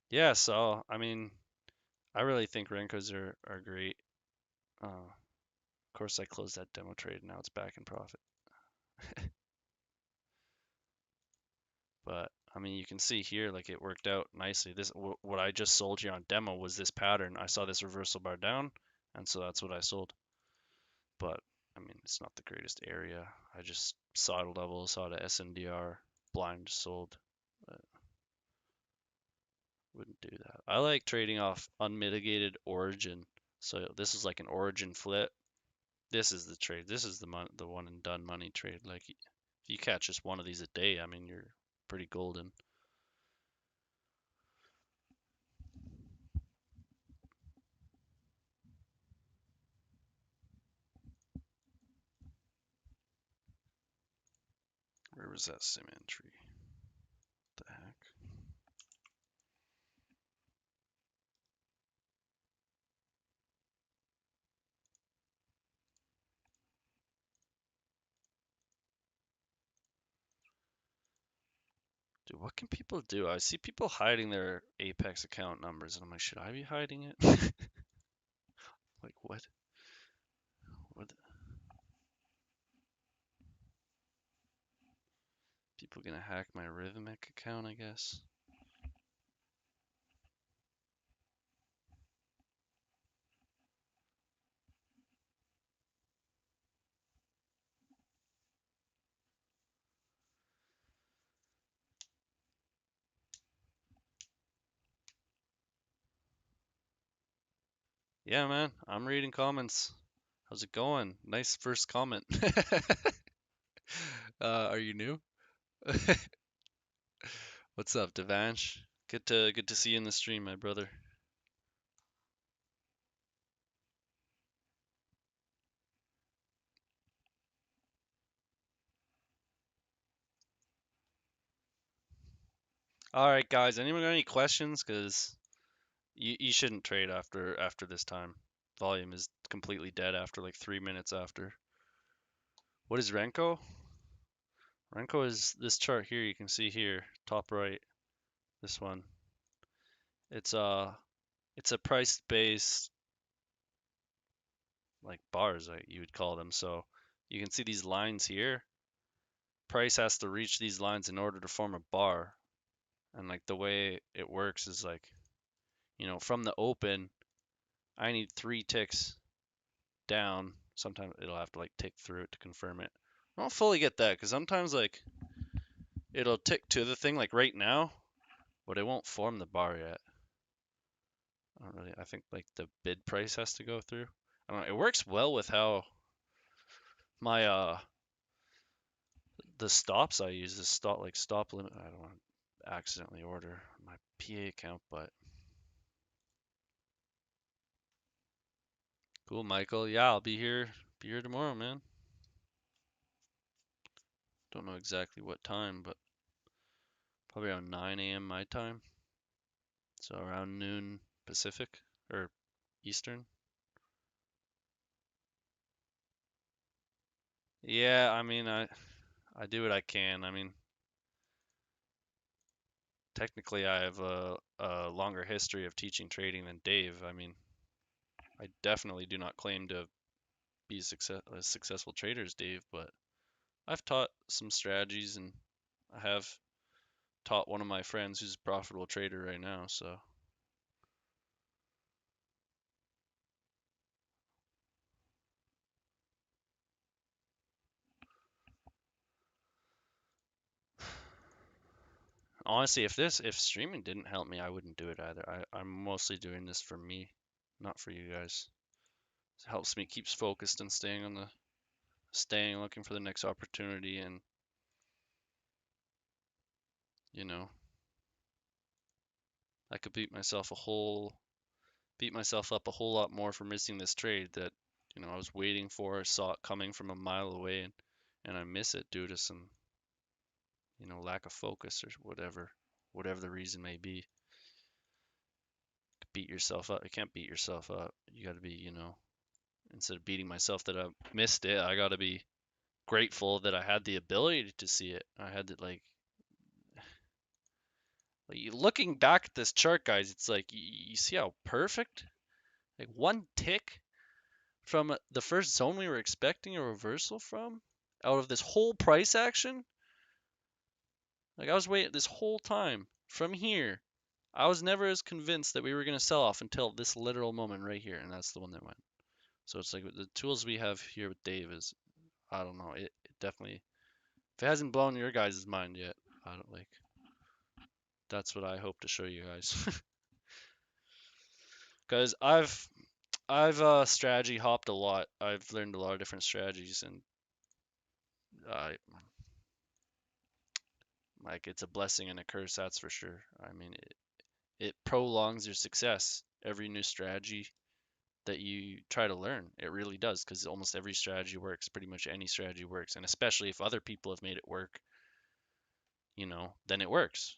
Yeah, so I mean, I really think Renkos are great. Of course, I closed that demo trade. Now it's back in profit. But I mean, you can see here, like it worked out nicely. This what I just sold you on demo was this pattern. I saw this reversal bar down, and so that's what I sold. But I mean, it's not the greatest area. I just saw the level, saw the SNDR, blind sold. But wouldn't do that. I like trading off unmitigated origin. So this is like an origin flip. This is the trade. This is the one and done money trade. Like if you catch just one of these a day, I mean, you're pretty golden. Where was that sim entry? What the heck? Dude, what can people do? I see people hiding their Apex account numbers, and I'm like, should I be hiding it? Like, what? What? People gonna hack my Rhythmic account, I guess? Yeah, man, I'm reading comments. How's it going? Nice first comment. Are you new? What's up, Devansh? Good to see you in the stream, my brother. All right, guys. Anyone got any questions? Cause you shouldn't trade after this time. Volume is completely dead after like 3 minutes after. What is Renko? Renko is this chart here. You can see here, top right. This one. It's a price based like bars, like you would call them. So you can see these lines here. Price has to reach these lines in order to form a bar. And like the way it works is like, from the open, I need 3 ticks down. Sometimes it'll have to like tick through it to confirm it. I don't fully get that because sometimes like it'll tick to the thing like right now, but it won't form the bar yet. I don't really. I think like the bid price has to go through. I don't know. It works well with how my the stops I use, the stop limit. I don't want to accidentally order my PA account, but cool, Michael. Yeah, I'll be here tomorrow, man. Don't know exactly what time, but probably around 9 a.m. my time. So around noon Pacific or Eastern. Yeah, I mean, I do what I can. I mean, technically I have a longer history of teaching trading than Dave. I mean, I definitely do not claim to be a successful trader as Dave, but I've taught some strategies and I have taught one of my friends who's a profitable trader right now, so honestly, if streaming didn't help me, I wouldn't do it either. I'm mostly doing this for me, not for you guys. It helps me keeps focused and staying looking for the next opportunity and you know, I could beat myself up a whole lot more for missing this trade that, I was waiting for, saw it coming from a mile away and I miss it due to some, lack of focus or whatever the reason may be. Beat yourself up. You can't beat yourself up. You got to be, instead of beating myself that I missed it, I got to be grateful that I had the ability to see it. I had to looking back at this chart, guys, it's like you see how perfect, like one tick from the first zone we were expecting a reversal from out of this whole price action. Like I was waiting this whole time from here. I was never as convinced that we were going to sell off until this literal moment right here, and that's the one that went. So it's like the tools we have here with Dave is, I don't know, it definitely, if it hasn't blown your guys' mind yet, I don't like, that's what I hope to show you guys. Because I've strategy hopped a lot. I've learned a lot of different strategies, and I like it's a blessing and a curse, that's for sure. I mean, it prolongs your success. Every new strategy that you try to learn, it really does, because almost every strategy works. Pretty much any strategy works, and especially if other people have made it work, then it works.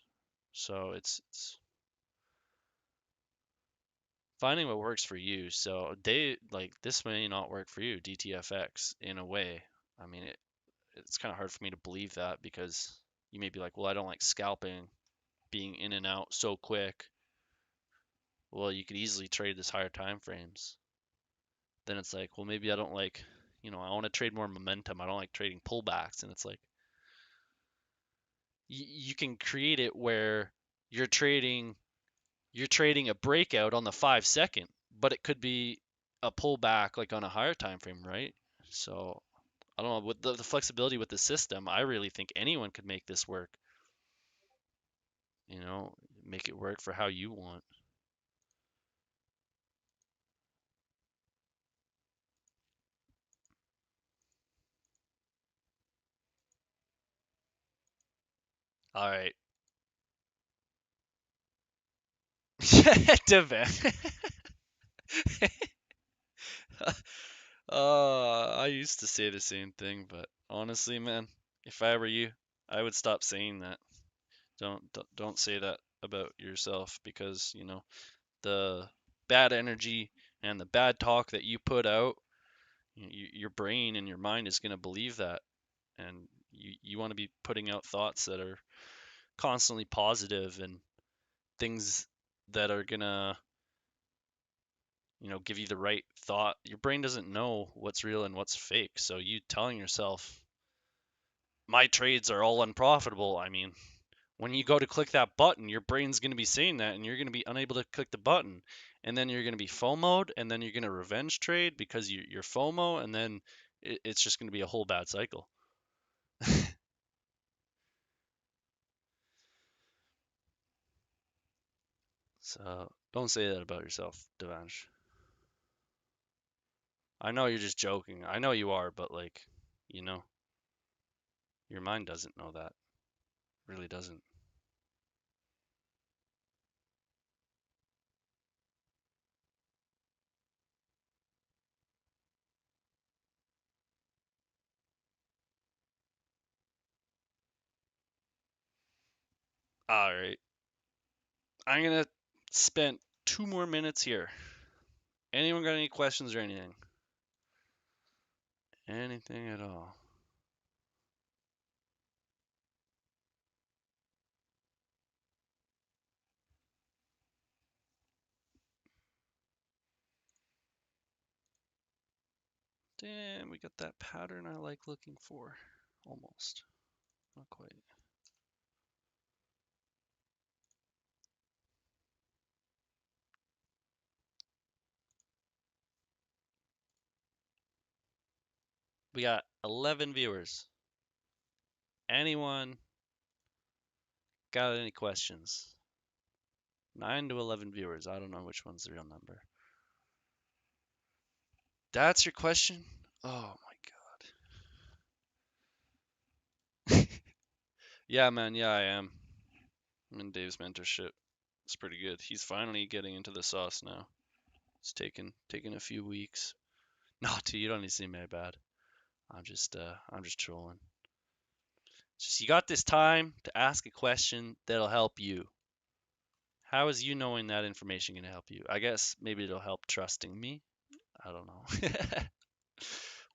So it's finding what works for you. So this may not work for you, DTFX, in a way. I mean, it's kind of hard for me to believe that because you may be like, well, I don't like scalping, being in and out so quick. Well, you could easily trade this higher time frames. Then it's like, well, maybe I don't like, I want to trade more momentum. I don't like trading pullbacks. And it's like, you can create it where you're trading you're trading a breakout on the 5 second, but it could be a pullback like on a higher time frame, right? So I don't know, with the flexibility with the system, I really think anyone could make this work, you know, make it work for how you want. All right. Devan. I used to say the same thing, but honestly, man, if I were you, I would stop saying that. Don't say that about yourself because, the bad energy and the bad talk that you put out, your brain and your mind is going to believe that. And you want to be putting out thoughts that are constantly positive and things that are going to, give you the right thought. Your brain doesn't know what's real and what's fake. So you telling yourself, my trades are all unprofitable. I mean, when you go to click that button, your brain's going to be saying that, and you're going to be unable to click the button. And then you're going to be FOMO'd, and then you're going to revenge trade because you're FOMO, and then it's just going to be a whole bad cycle. So don't say that about yourself, Devansh. I know you're just joking. I know you are, but you know, your mind doesn't know that. Really doesn't. All right. I'm gonna spend 2 more minutes here. Anyone got any questions or anything? Anything at all? Damn, we got that pattern I like looking for. Almost. Not quite. We got 11 viewers. Anyone got any questions? 9 to 11 viewers. I don't know which one's the real number. That's your question? Oh my god. Yeah, man. Yeah, I am. I'm in Dave's mentorship. It's pretty good. He's finally getting into the sauce now. It's taken a few weeks. No, dude, you don't need to see my bad. I'm just trolling. Just you got this time to ask a question that'll help you. How is you knowing that information gonna help you? I guess maybe it'll help trusting me. I don't know.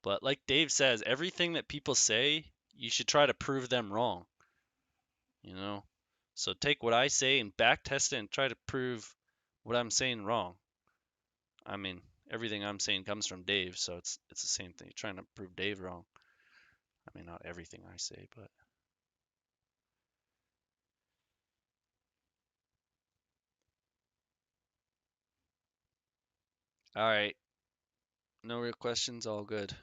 But like Dave says, everything that people say, you should try to prove them wrong, you know? So take what I say and back test it and try to prove what I'm saying wrong. I mean, everything I'm saying comes from Dave, so it's the same thing. You're trying to prove Dave wrong. I mean, not everything I say, but all right. No real questions, all good.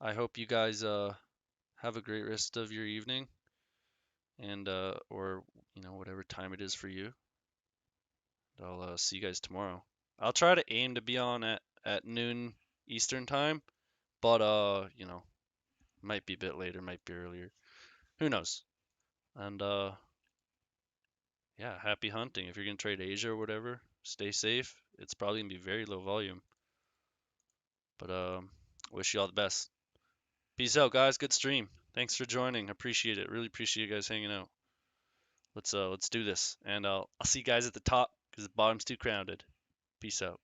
I hope you guys have a great rest of your evening and or whatever time it is for you. I'll see you guys tomorrow. I'll try to aim to be on at noon Eastern time, but might be a bit later, might be earlier. Who knows? And yeah, happy hunting. If you're gonna trade Asia or whatever, stay safe. It's probably gonna be very low volume, but wish you all the best. Peace out, guys. Good stream. Thanks for joining. Appreciate it. Really appreciate you guys hanging out. Let's do this, and I'll see you guys at the top because the bottom's too crowded. Peace out.